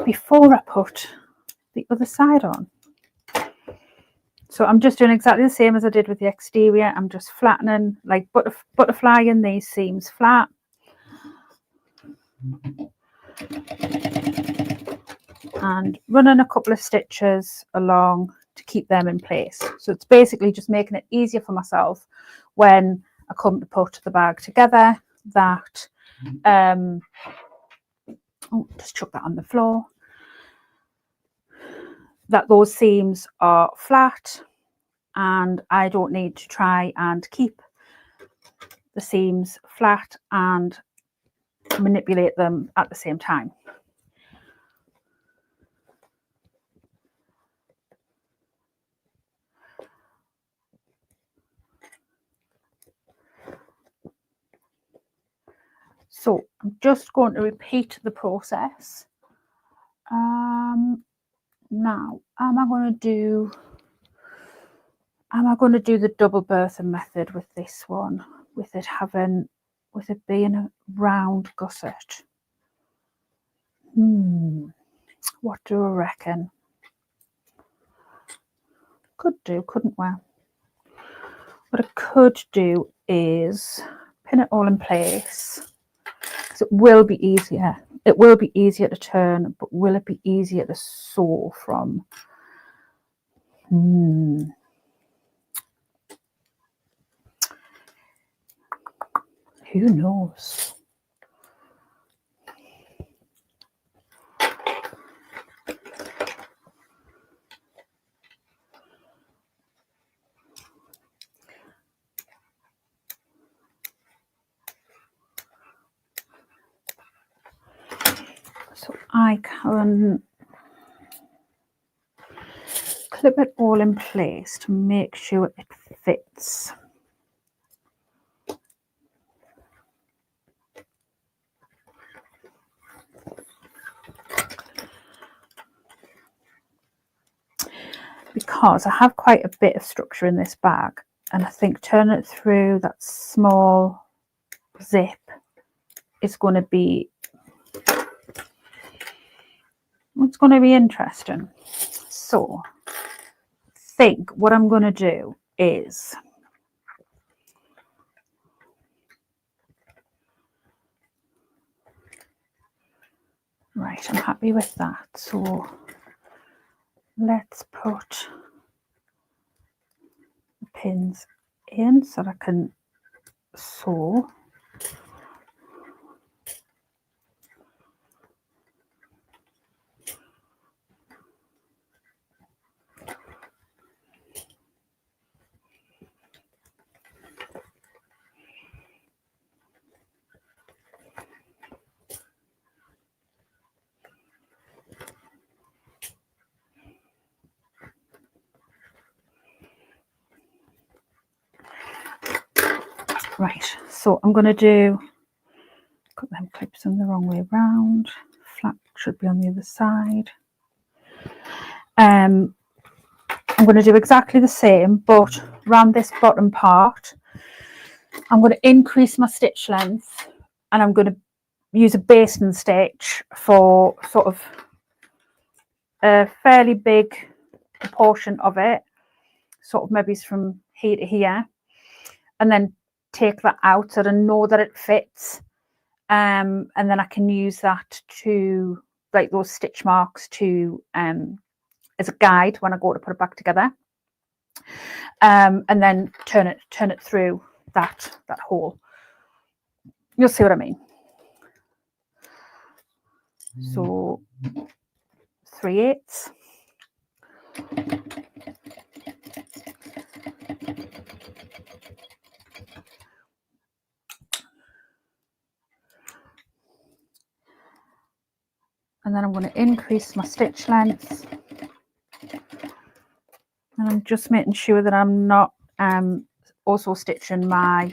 before I put the other side on. So I'm just doing exactly the same as I did with the exterior. I'm just flattening, like butterflying these seams flat. And running a couple of stitches along to keep them in place. So it's basically just making it easier for myself when I come to put the bag together, that just chuck that on the floor, that those seams are flat and I don't need to try and keep the seams flat and manipulate them at the same time. So I'm just going to repeat the process. Now, am I going to do the double berthing method with this one, with it being a round gusset? What do I reckon? Could do, couldn't we? What I could do is pin it all in place, because it will be easier. It will be easier to turn, but will it be easier to sew from? Who knows? So I can clip it all in place to make sure it fits. Because I have quite a bit of structure in this bag, and I think turning it through that small zip is going to be, it's going to be interesting. So I think what I'm going to do is right, I'm happy with that. So let's put the pins in so that I can sew. Right, so I'm going to cut them clips in the wrong way round. Flap should be on the other side. I'm going to do exactly the same, but around this bottom part, I'm going to increase my stitch length, and I'm going to use a basting stitch for sort of a fairly big proportion of it, sort of maybe it's from here to here, and then take that out so that I know that it fits, and then I can use that to, like, those stitch marks to as a guide when I go to put it back together, and then turn it through that hole. You'll see what I mean. So 3/8. And then I'm going to increase my stitch length, and I'm just making sure that I'm not also stitching my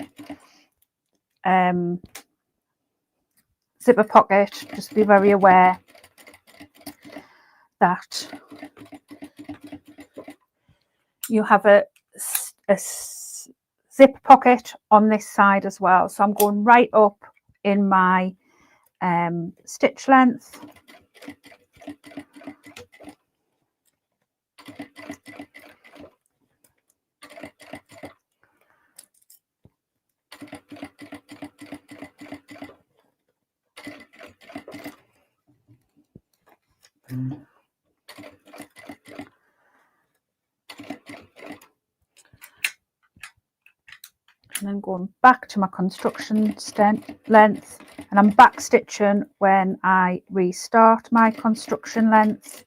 zipper pocket. Just be very aware that you have a zip pocket on this side as well. So I'm going right up in my stitch length. And then going back to my construction length, and I'm back stitching when I restart my construction length.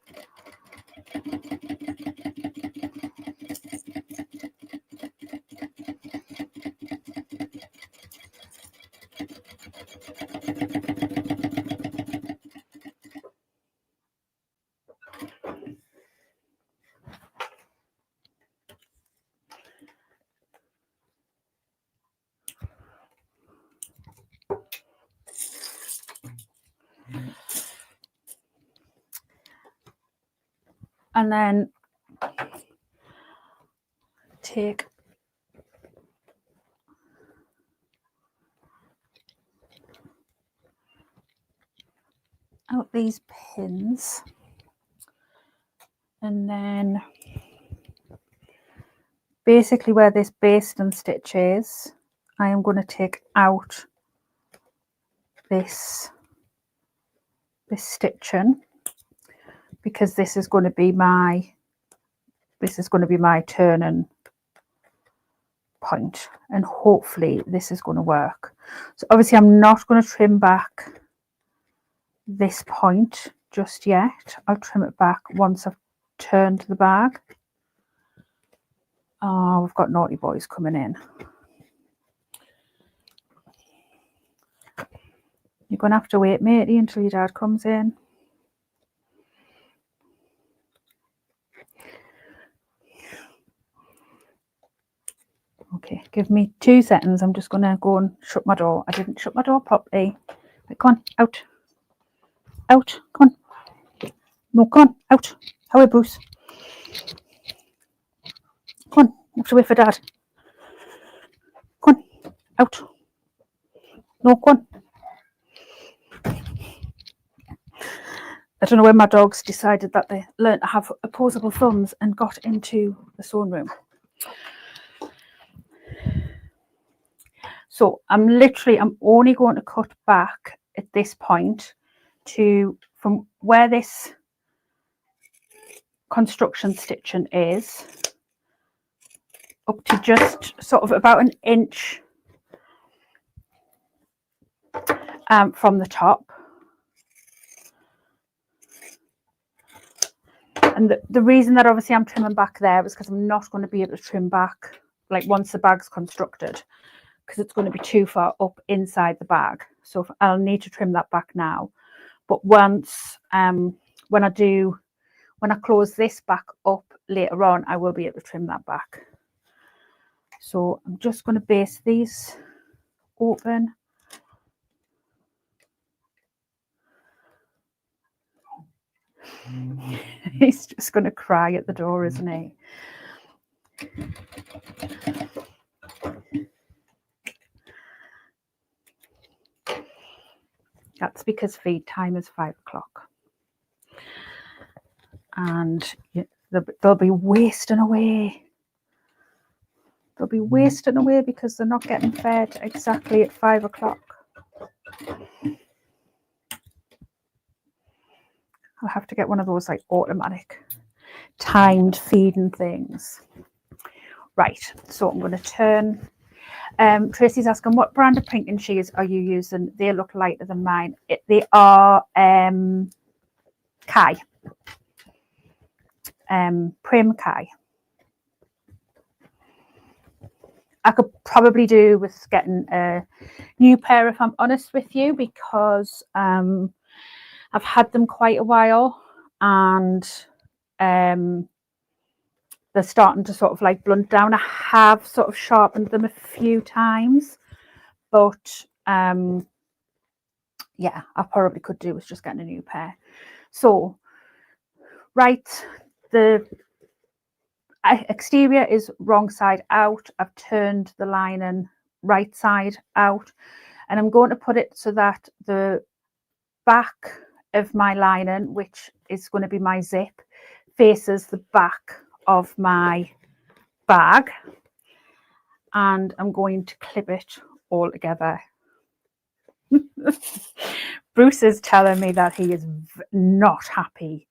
And then take out these pins, and then basically where this basting stitch is, I am going to take out this stitching, because this is going to be my turning point, and hopefully this is going to work. So obviously I'm not going to trim back this point just yet. I'll trim it back once I've turned the bag. Oh, we've got naughty boys coming in. You're going to have to wait, matey, until your dad comes in. Okay, give me 2 seconds. I'm just going to go and shut my door. I didn't shut my door properly. Right, come on, out. Out, come on. No, come on, out. How are you, Bruce? Come on, you have to wait for Dad. Come on, out. No, come on. I don't know when my dogs decided that they learned to have opposable thumbs and got into the sewing room. So I'm only going to cut back at this point from where this construction stitching is up to just sort of about 1 inch from the top. And the reason that obviously I'm trimming back there is because I'm not going to be able to trim back, like, once the bag's constructed, because it's going to be too far up inside the bag. So I'll need to trim that back now. But once when I close this back up later on, I will be able to trim that back. So I'm just going to baste these open. He's just going to cry at the door, isn't he? That's because feed time is 5 o'clock. And they'll be wasting away. They'll be wasting away because they're not getting fed exactly at 5 o'clock. I'll have to get one of those like automatic timed feeding things. Right, so I'm going to turn. Tracy's asking, what brand of printing shears are you using? They look lighter than mine. They are Kai. Prim Kai. I could probably do with getting a new pair if I'm honest with you, because I've had them quite a while and they're starting to sort of like blunt down. I have sort of sharpened them a few times, but yeah, I probably could do with just getting a new pair. So, right, the exterior is wrong side out. I've turned the lining right side out, and I'm going to put it so that the back of my lining, which is going to be my zip, faces the back of my bag, and I'm going to clip it all together. Bruce is telling me that he is not happy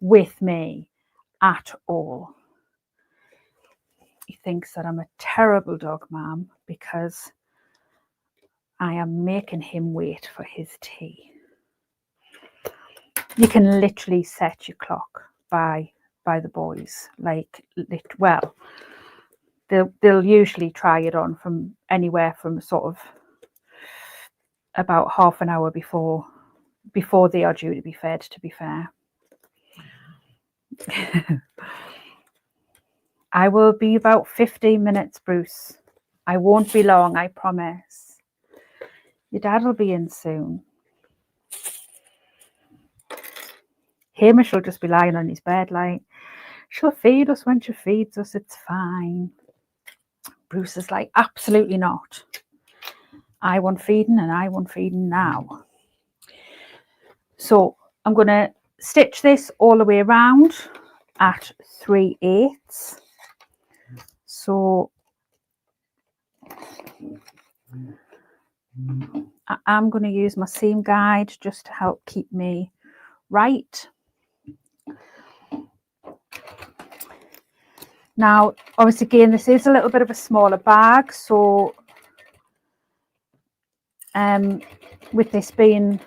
with me at all. He thinks that I'm a terrible dog mom because I am making him wait for his tea. You can literally set your clock by the boys. Like, well, they'll usually try it on from anywhere from sort of about half an hour before they are due to be fed, to be fair. I will be about 15 minutes, Bruce. I won't be long, I promise. Your dad will be in soon. Hamish will just be lying on his bed like, she'll feed us when she feeds us, it's fine. Bruce is like, absolutely not. I want feeding and I want feeding now. So I'm going to stitch this all the way around at 3/8. So I'm going to use my seam guide just to help keep me right. Now, obviously, again, this is a little bit of a smaller bag, so with this being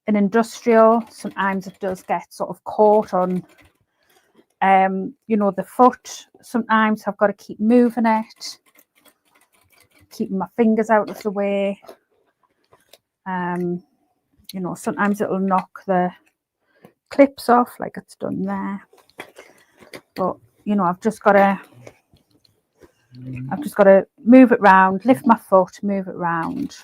an industrial, sometimes it does get sort of caught on, you know, the foot. Sometimes I've got to keep moving it, keeping my fingers out of the way. You know, sometimes it'll knock the clips off, like it's done there. But you know, I've just got to move it round, lift my foot, move it round.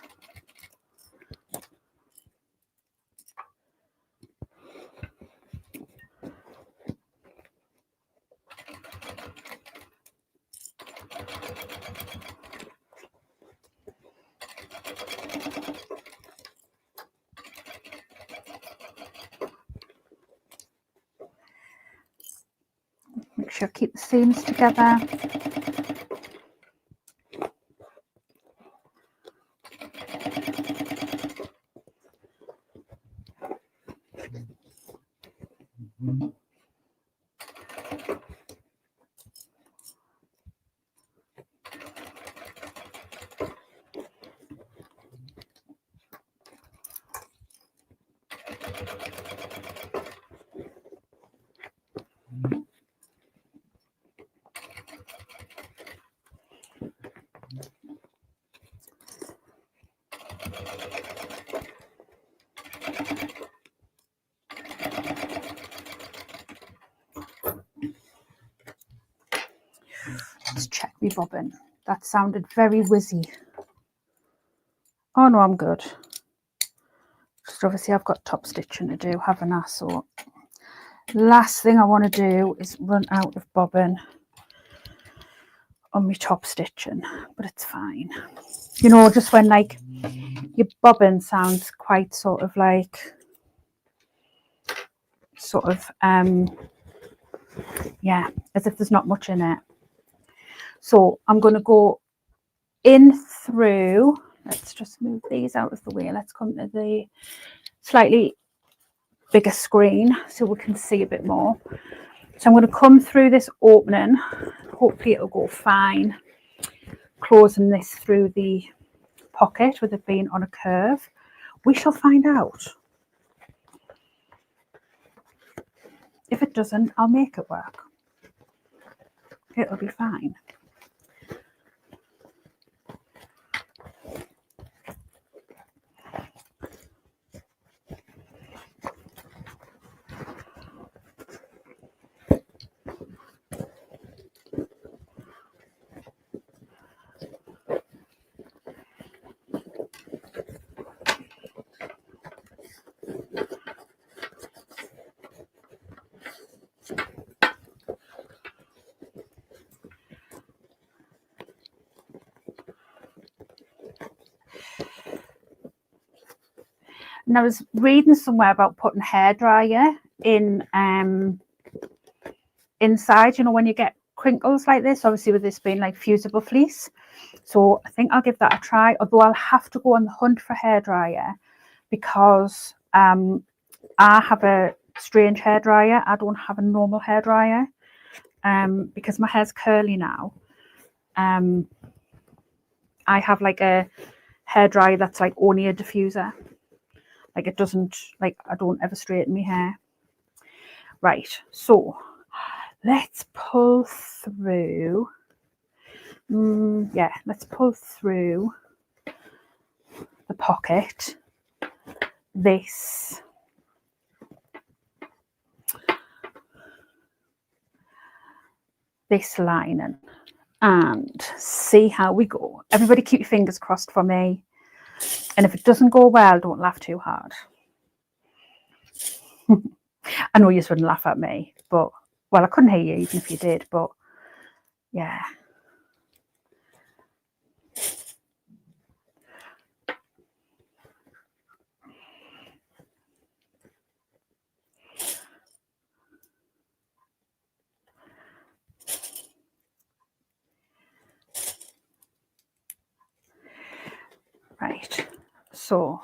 Make sure I keep the seams together. Let's check my bobbin. That sounded very whizzy. Oh no, I'm good. Just obviously I've got top stitching to do, haven't I? So last thing I want to do is run out of bobbin on my top stitching, but it's fine. You know, just when like your bobbin sounds quite sort of like yeah, as if there's not much in it. So I'm going to go in through, let's just move these out of the way. Let's come to the slightly bigger screen so we can see a bit more. So I'm going to come through this opening. Hopefully it'll go fine. Closing this through the pocket with it being on a curve. We shall find out. If it doesn't, I'll make it work. It'll be fine. And I was reading somewhere about putting hairdryer in inside, you know, when you get crinkles like this, obviously with this being like fusible fleece. So I think I'll give that a try, although I'll have to go on the hunt for hairdryer because I have a strange hairdryer. I don't have a normal hairdryer because my hair's curly now. I have like a hairdryer that's like only a diffuser. Like it doesn't, like I don't ever straighten my hair. Right, so let's pull through. Yeah, let's pull through the pocket this lining and see how we go. Everybody keep your fingers crossed for me. And if it doesn't go well, don't laugh too hard. I know you wouldn't laugh at me, but, well, I couldn't hear you even if you did, but yeah. Right, so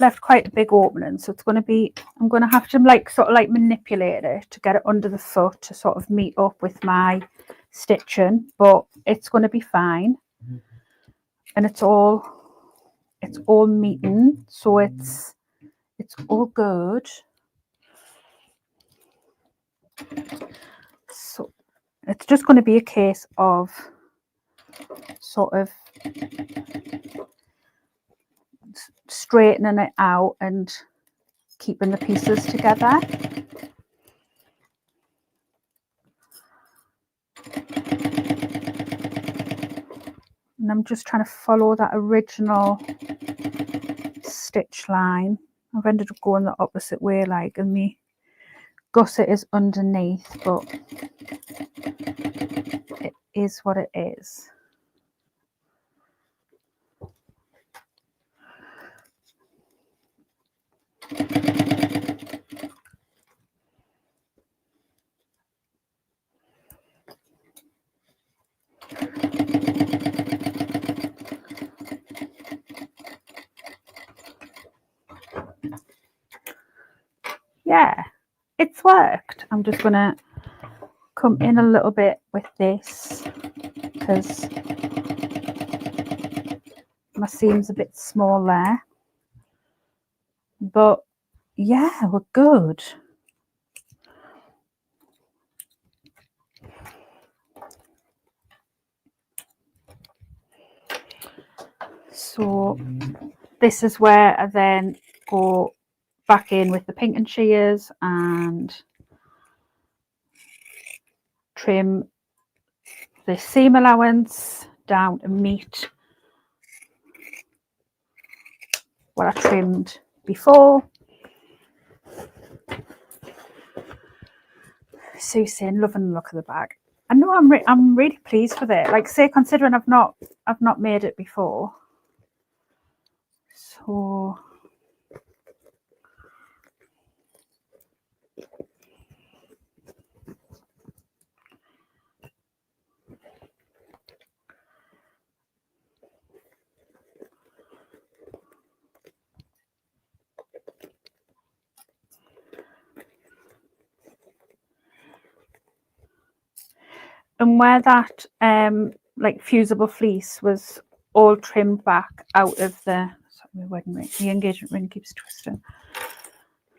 left quite a big opening, so it's going to be, I'm going to have to like sort of like manipulate it to get it under the foot to sort of meet up with my stitching, but it's going to be fine. And it's all meeting, so it's all good. So it's just going to be a case of sort of straightening it out and keeping the pieces together. And I'm just trying to follow that original stitch line. I've ended up going the opposite way, like, and my gusset is underneath, but it is what it is. Yeah, it's worked. I'm just going to come in a little bit with this because my seam's a bit small there. But yeah, we're good. So this is where I then go back in with the pinking shears and trim the seam allowance down to meet what I trimmed before. Sue's saying, loving the look of the bag. I know I'm really pleased with it. Like, say, considering I've not made it before. So and where that like fusible fleece was all trimmed back out of the, sorry, my wedding ring, the engagement ring keeps twisting.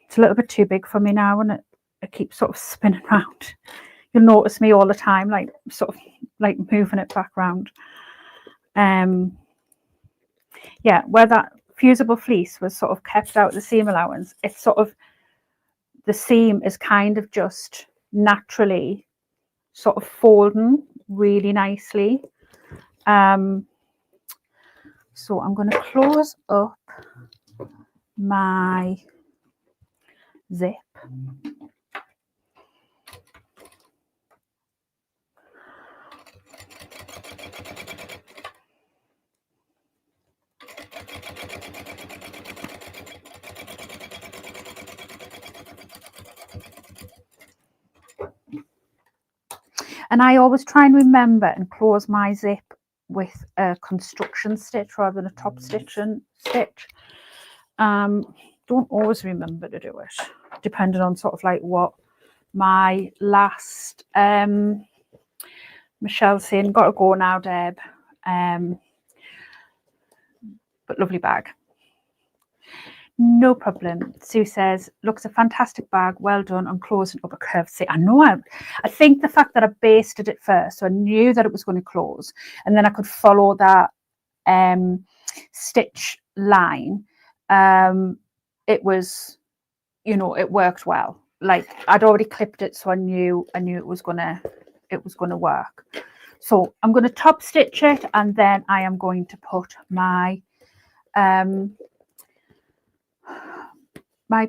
It's a little bit too big for me now, and it keeps sort of spinning around. You'll notice me all the time, like sort of like moving it back around. Yeah, where that fusible fleece was sort of kept out the seam allowance, it's sort of, the seam is kind of just naturally sort of folding really nicely. So I'm going to close up my zip. And I always try and remember and close my zip with a construction stitch rather than a top stitching stitch. Don't always remember to do it, depending on sort of like what my last Michelle's saying, got to go now, Deb. But lovely bag. No problem. Sue says, looks a fantastic bag. Well done on closing up a curved seam. I know. I think the fact that I basted it first, so I knew that it was going to close, and then I could follow that stitch line. It was, it worked well. Like, I'd already clipped it, so I knew it was gonna work. So I'm going to top stitch it, and then I am going to put my my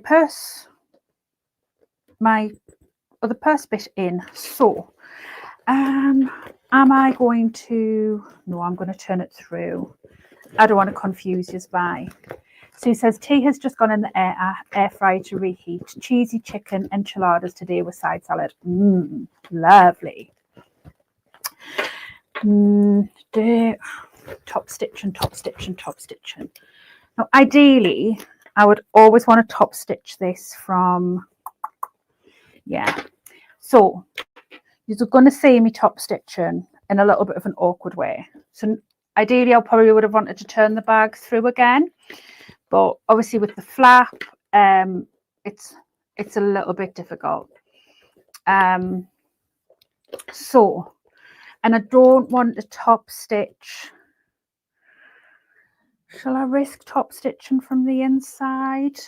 other purse bit in. So am I going to, no, I'm going to turn it through. I don't want to confuse you by. Sue says tea has just gone in the air fryer to reheat. Cheesy chicken enchiladas today with side salad. Lovely. Top stitching. Now, ideally, I would always want to top stitch this from, yeah. So you're going to see me top stitching in a little bit of an awkward way. So ideally, I probably would have wanted to turn the bag through again, but obviously with the flap, it's a little bit difficult. So, and I don't want to top stitch. Shall I risk top stitching from the inside?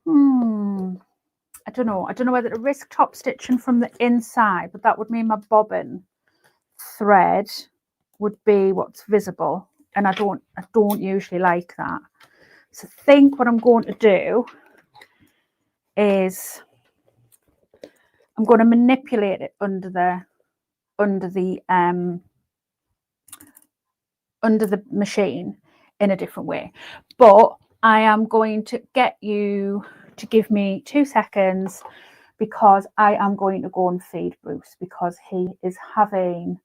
I don't know. I don't know whether to risk top stitching from the inside, but that would mean my bobbin thread would be what's visible, and I don't usually like that. So I think what I'm going to do is I'm going to manipulate it under the machine in a different way. But I am going to get you to give me 2 seconds, because I am going to go and feed Bruce, because he is having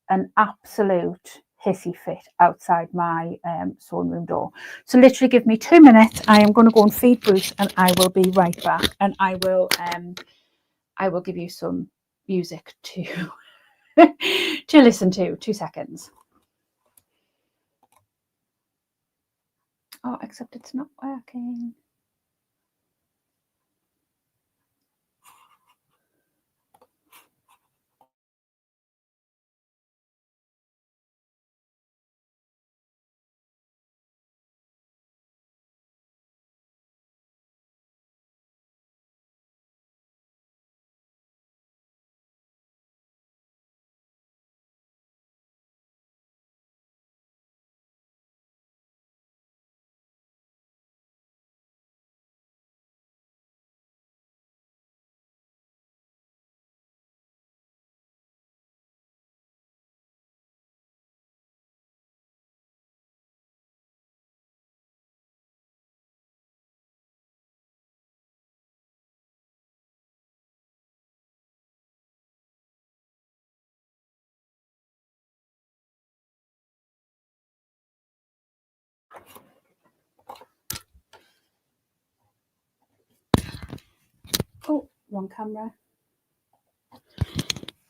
an absolute hissy fit outside my sewing room door. So literally give me 2 minutes. I am going to go and feed Bruce, and I will be right back, and I will give you some music to to listen to. 2 seconds. Oh, except it's not working. Oh, one camera.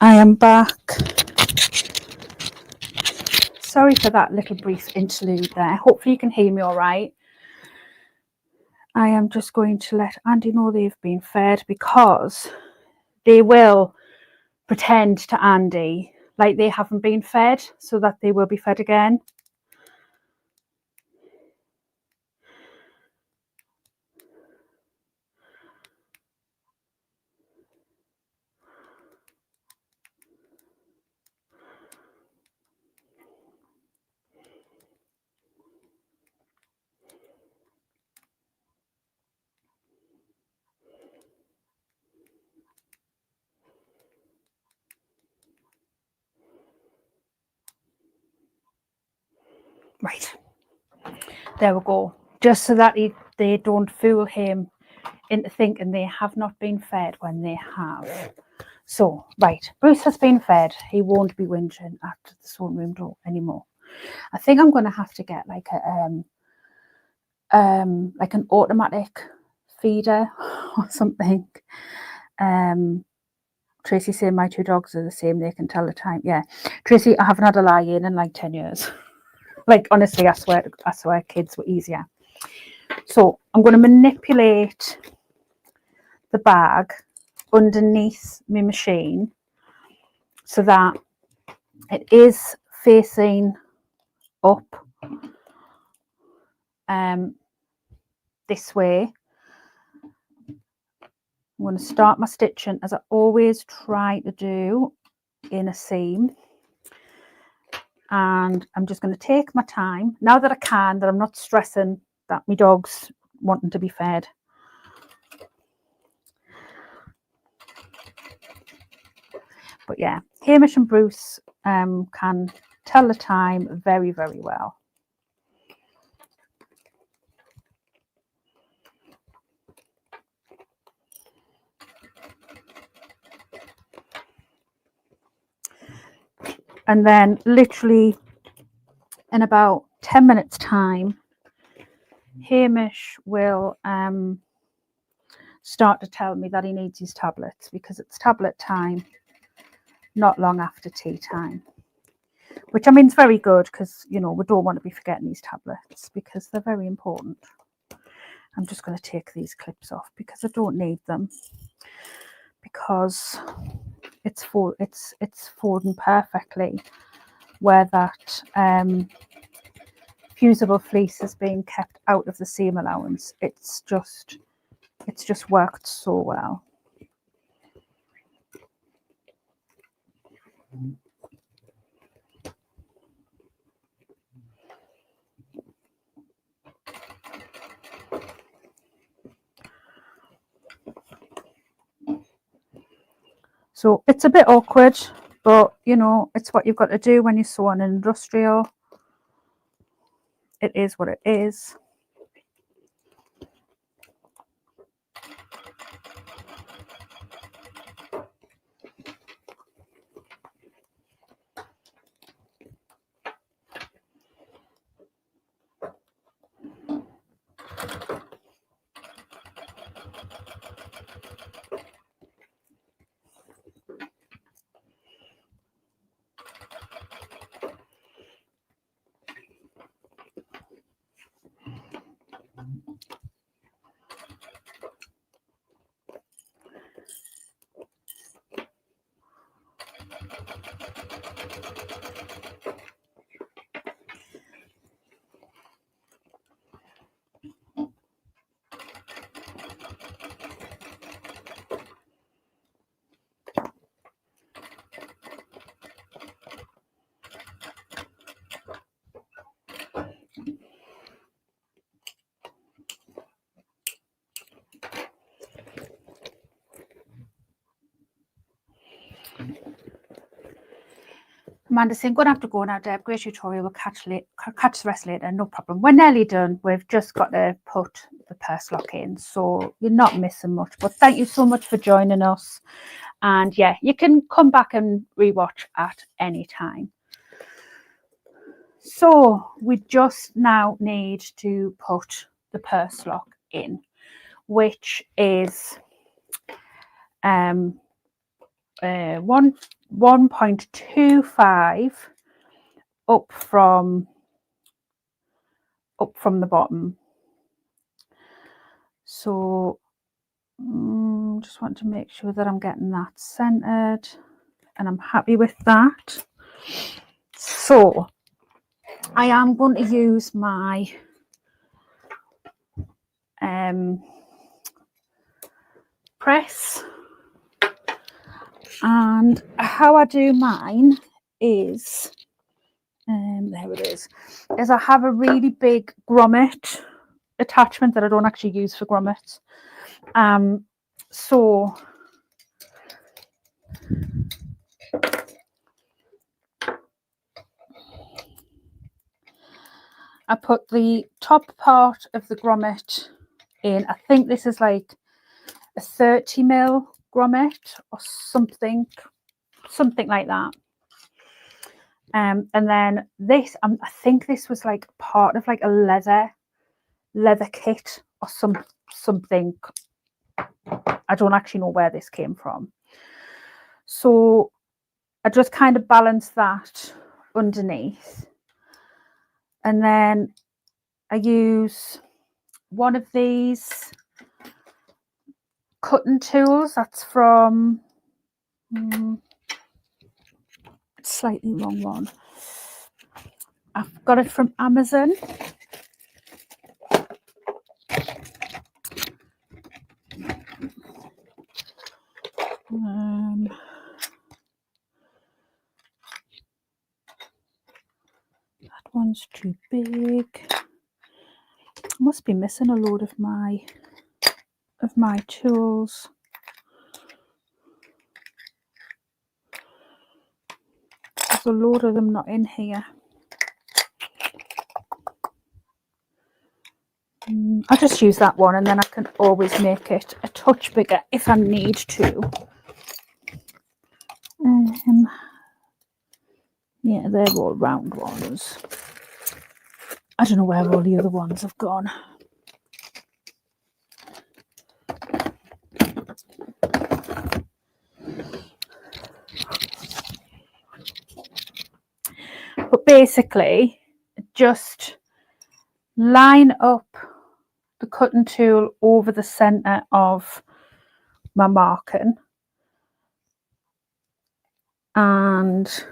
I am back. Sorry for that little brief interlude there. Hopefully you can hear me all right. I am just going to let Andy know they've been fed, because they will pretend to Andy like they haven't been fed so that they will be fed again. Right, there we go. Just so that they don't fool him into thinking they have not been fed when they have. So, right, Bruce has been fed. He won't be whinging at the sewing room door anymore. I think I'm going to have to get like an automatic feeder or something. Tracy saying my two dogs are the same, they can tell the time. Yeah, Tracy, I haven't had a lie in like 10 years. Like, honestly, I swear kids were easier. So I'm going to manipulate the bag underneath my machine so that it is facing up this way. I'm going to start my stitching, as I always try to do, in a seam. And I'm just going to take my time now that I can, that I'm not stressing that my dog's wanting to be fed. But yeah, Hamish and Bruce can tell the time very, very well. And then literally in about 10 minutes time, Hamish will start to tell me that he needs his tablets, because it's tablet time not long after tea time, which I mean is very good, because you know we don't want to be forgetting these tablets because they're very important. I'm just going to take these clips off because I don't need them, because it's folding perfectly where that fusible fleece is being kept out of the seam allowance. It's just worked so well. So it's a bit awkward, but you know, it's what you've got to do when you sew on an industrial. It is what it is. Amanda's saying, going to have to go now, Deb. Great tutorial. We'll catch the rest later. No problem. We're nearly done. We've just got to put the purse lock in, so you're not missing much. But thank you so much for joining us. And yeah, you can come back and rewatch at any time. So we just now need to put the purse lock in, which is 1.25 up from the bottom. So just want to make sure that I'm getting that centered, and I'm happy with that. So I am going to use my press, and how I do mine is there it is I have a really big grommet attachment that I don't actually use for grommets. So I put the top part of the grommet in. I think this is like a 30mm grommet or something like that. And then this, I think this was like part of like a leather kit or something. I don't actually know where this came from. So I just kind of balance that underneath. And then I use one of these cutting tools. That's from slightly wrong one. I've got it from Amazon. That one's too big. I must be missing a load of my tools. There's a load of them not in here. I'll just use that one, and then I can always make it a touch bigger if I need to. Yeah, they're all round ones. I don't know where all the other ones have gone. But basically, just line up the cutting tool over the center of my marking and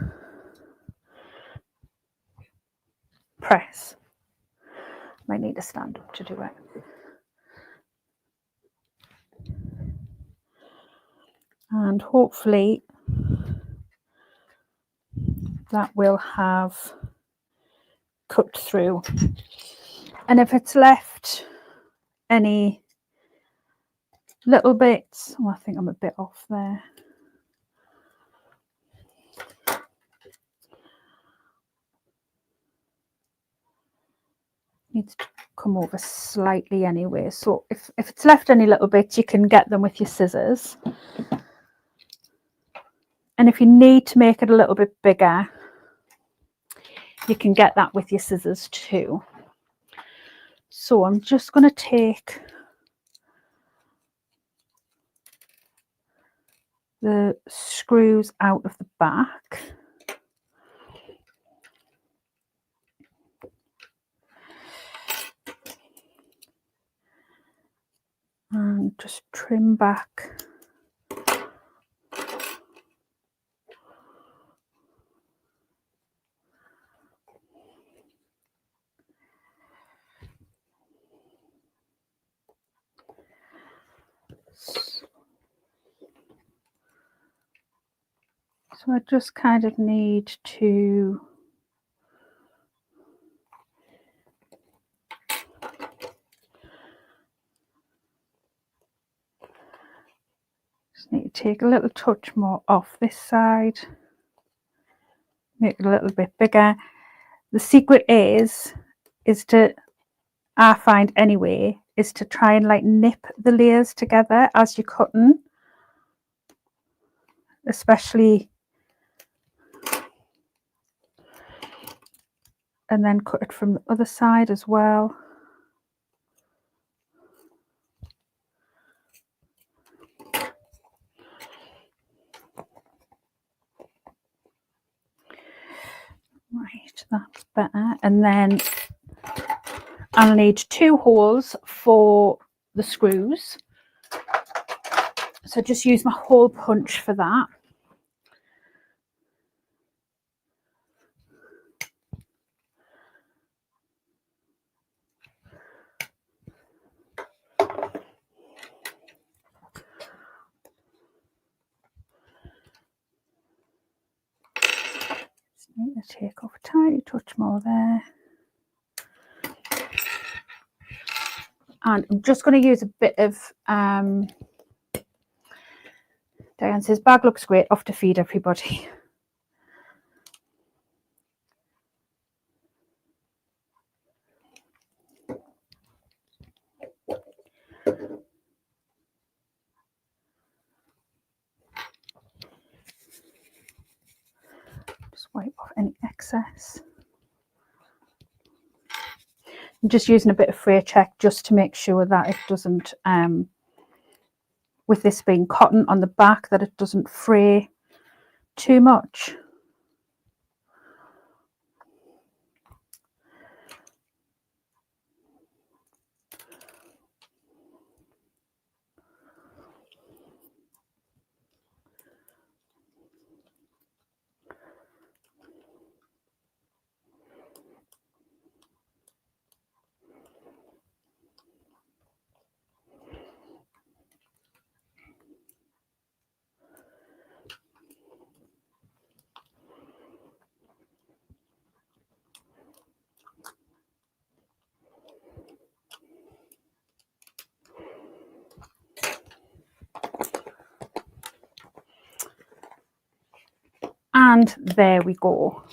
press. Might need to stand up to do it. And hopefully that will have cut through. And if it's left any little bits, I think I'm a bit off there. Needs to come over slightly anyway. So if it's left any little bits, you can get them with your scissors. And if you need to make it a little bit bigger, you can get that with your scissors too. So I'm just going to take the screws out of the back. And just trim back so I just kind of need to take a little touch more off this side, make it a little bit bigger. The secret is to, I find anyway, is to try and like nip the layers together as you're cutting, especially, and then cut it from the other side as well. That's better. And then I'll need 2 holes for the screws. So just use my hole punch for that. Just need to take off a tiny touch more there. And I'm just going to use a bit of, Diane says, bag looks great, off to feed everybody. Just wipe off any excess. I'm just using a bit of fray check just to make sure that it doesn't, with this being cotton on the back, that it doesn't fray too much. And there we go.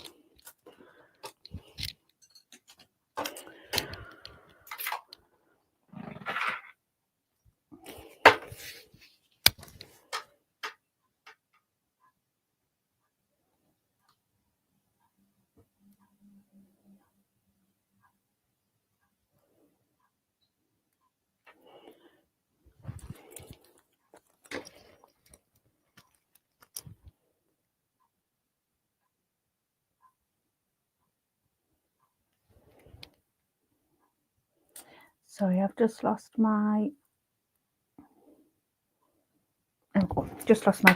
Sorry, I've just lost my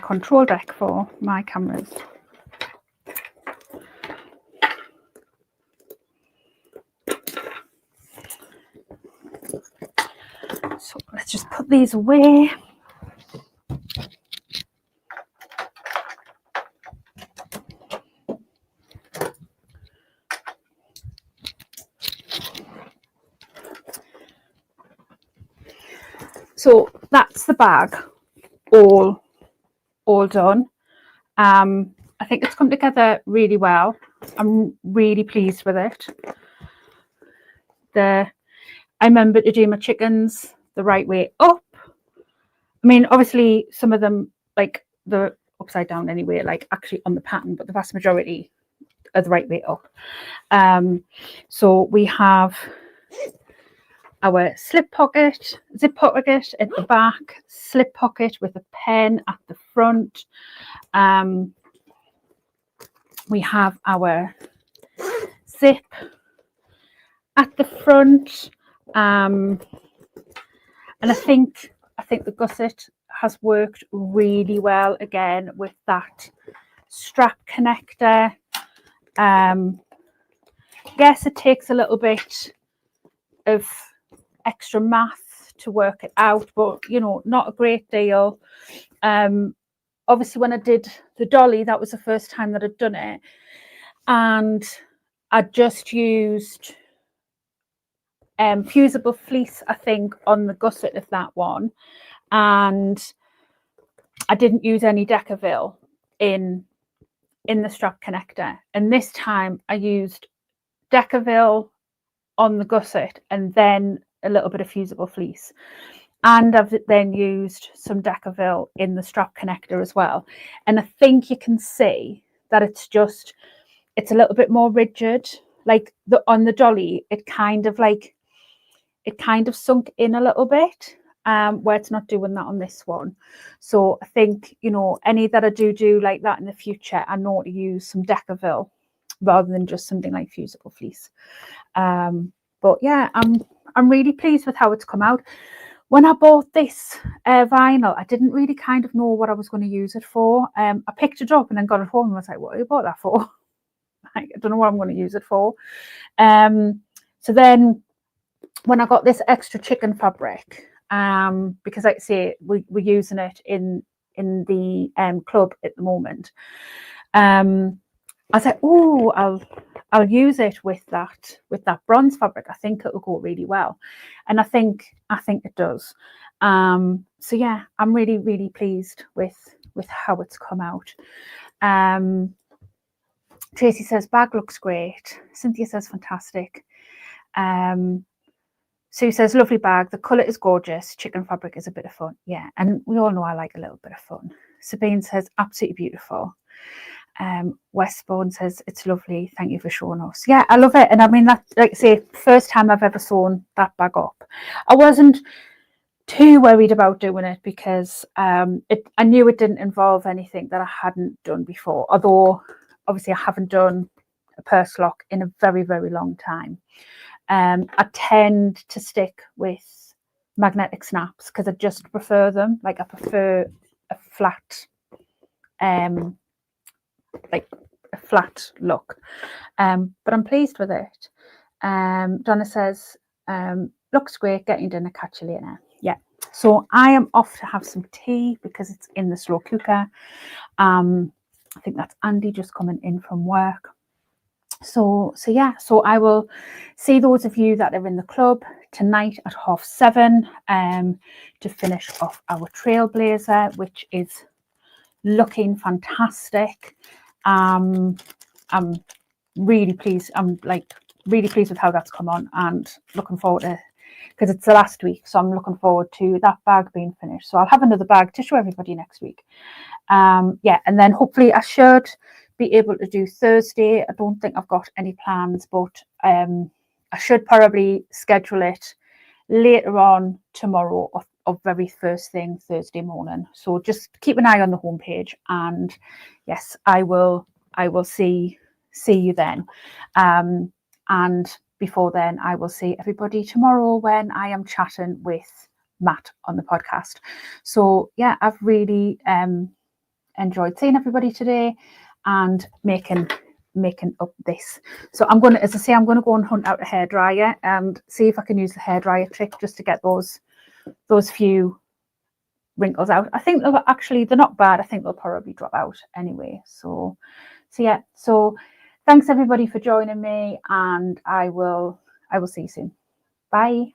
control deck for my cameras. So let's just put these away. So that's the bag all done. I think it's come together really well. I'm really pleased with it. I remember to do my chickens the right way up. I mean, obviously some of them, like, the upside down anyway, like actually on the pattern, but the vast majority are the right way up. So we have our zip pocket at the back, slip pocket with a pen at the front. We have our zip at the front, and I think the gusset has worked really well again with that strap connector. Guess it takes a little bit of extra math to work it out, but you know, not a great deal. Obviously when I did the dolly, that was the first time that I'd done it, and I just used fusible fleece, I think, on the gusset of that one, and I didn't use any Decovil in the strap connector. And this time I used Decovil on the gusset and then a little bit of fusible fleece, and I've then used some Decovil in the strap connector as well. And I think you can see that it's a little bit more rigid. Like on the dolly, it kind of sunk in a little bit, where it's not doing that on this one. So I think, you know, any that I do like that in the future, I know to use some Decovil rather than just something like fusible fleece. But yeah, I'm really pleased with how it's come out. When I bought this vinyl, I didn't really kind of know what I was going to use it for. I picked it up and then got it home and was like, what you bought that for? I don't know what I'm going to use it for. So then when I got this extra chicken fabric, because like I say, we're using it in the club at the moment, I said, oh, I'll use it with that bronze fabric. I think it'll go really well, and I think it does. So yeah, I'm really, really pleased with how it's come out. Tracy says bag looks great. Cynthia says fantastic. Sue says lovely bag. The colour is gorgeous. Chicken fabric is a bit of fun. Yeah, and we all know I like a little bit of fun. Sabine says absolutely beautiful. Westbourne says it's lovely. Thank you for showing us. Yeah, I love it. And I mean, that, like I say, first time I've ever sewn that bag up. I wasn't too worried about doing it because I knew it didn't involve anything that I hadn't done before. Although obviously I haven't done a purse lock in a very, very long time. I tend to stick with magnetic snaps because I just prefer them. Like I prefer a flat like a flat look, but I'm pleased with it. Donna says looks great, getting dinner, catch you later. Yeah, so I am off to have some tea because it's in the slow cooker. I think that's Andy just coming in from work. So yeah, so I will see those of you that are in the club tonight at 7:30 to finish off our Trailblazer, which is looking fantastic. I'm really pleased. I'm like really pleased with how that's come on, and looking forward to, because it's the last week, so I'm looking forward to that bag being finished. So I'll have another bag to show everybody next week. Yeah, and then hopefully I should be able to do Thursday. I don't think I've got any plans, but I should probably schedule it later on tomorrow or very first thing Thursday morning. So just keep an eye on the homepage, and yes, I will see you then. And before then, I will see everybody tomorrow when I am chatting with Matt on the podcast. So yeah, I've really enjoyed seeing everybody today and making up this. So I'm going to, as I say, I'm going to go and hunt out a hairdryer and see if I can use the hairdryer trick just to get those few wrinkles out. I think they're not bad. I think they'll probably drop out anyway. So yeah, so thanks everybody for joining me, and I will see you soon. Bye.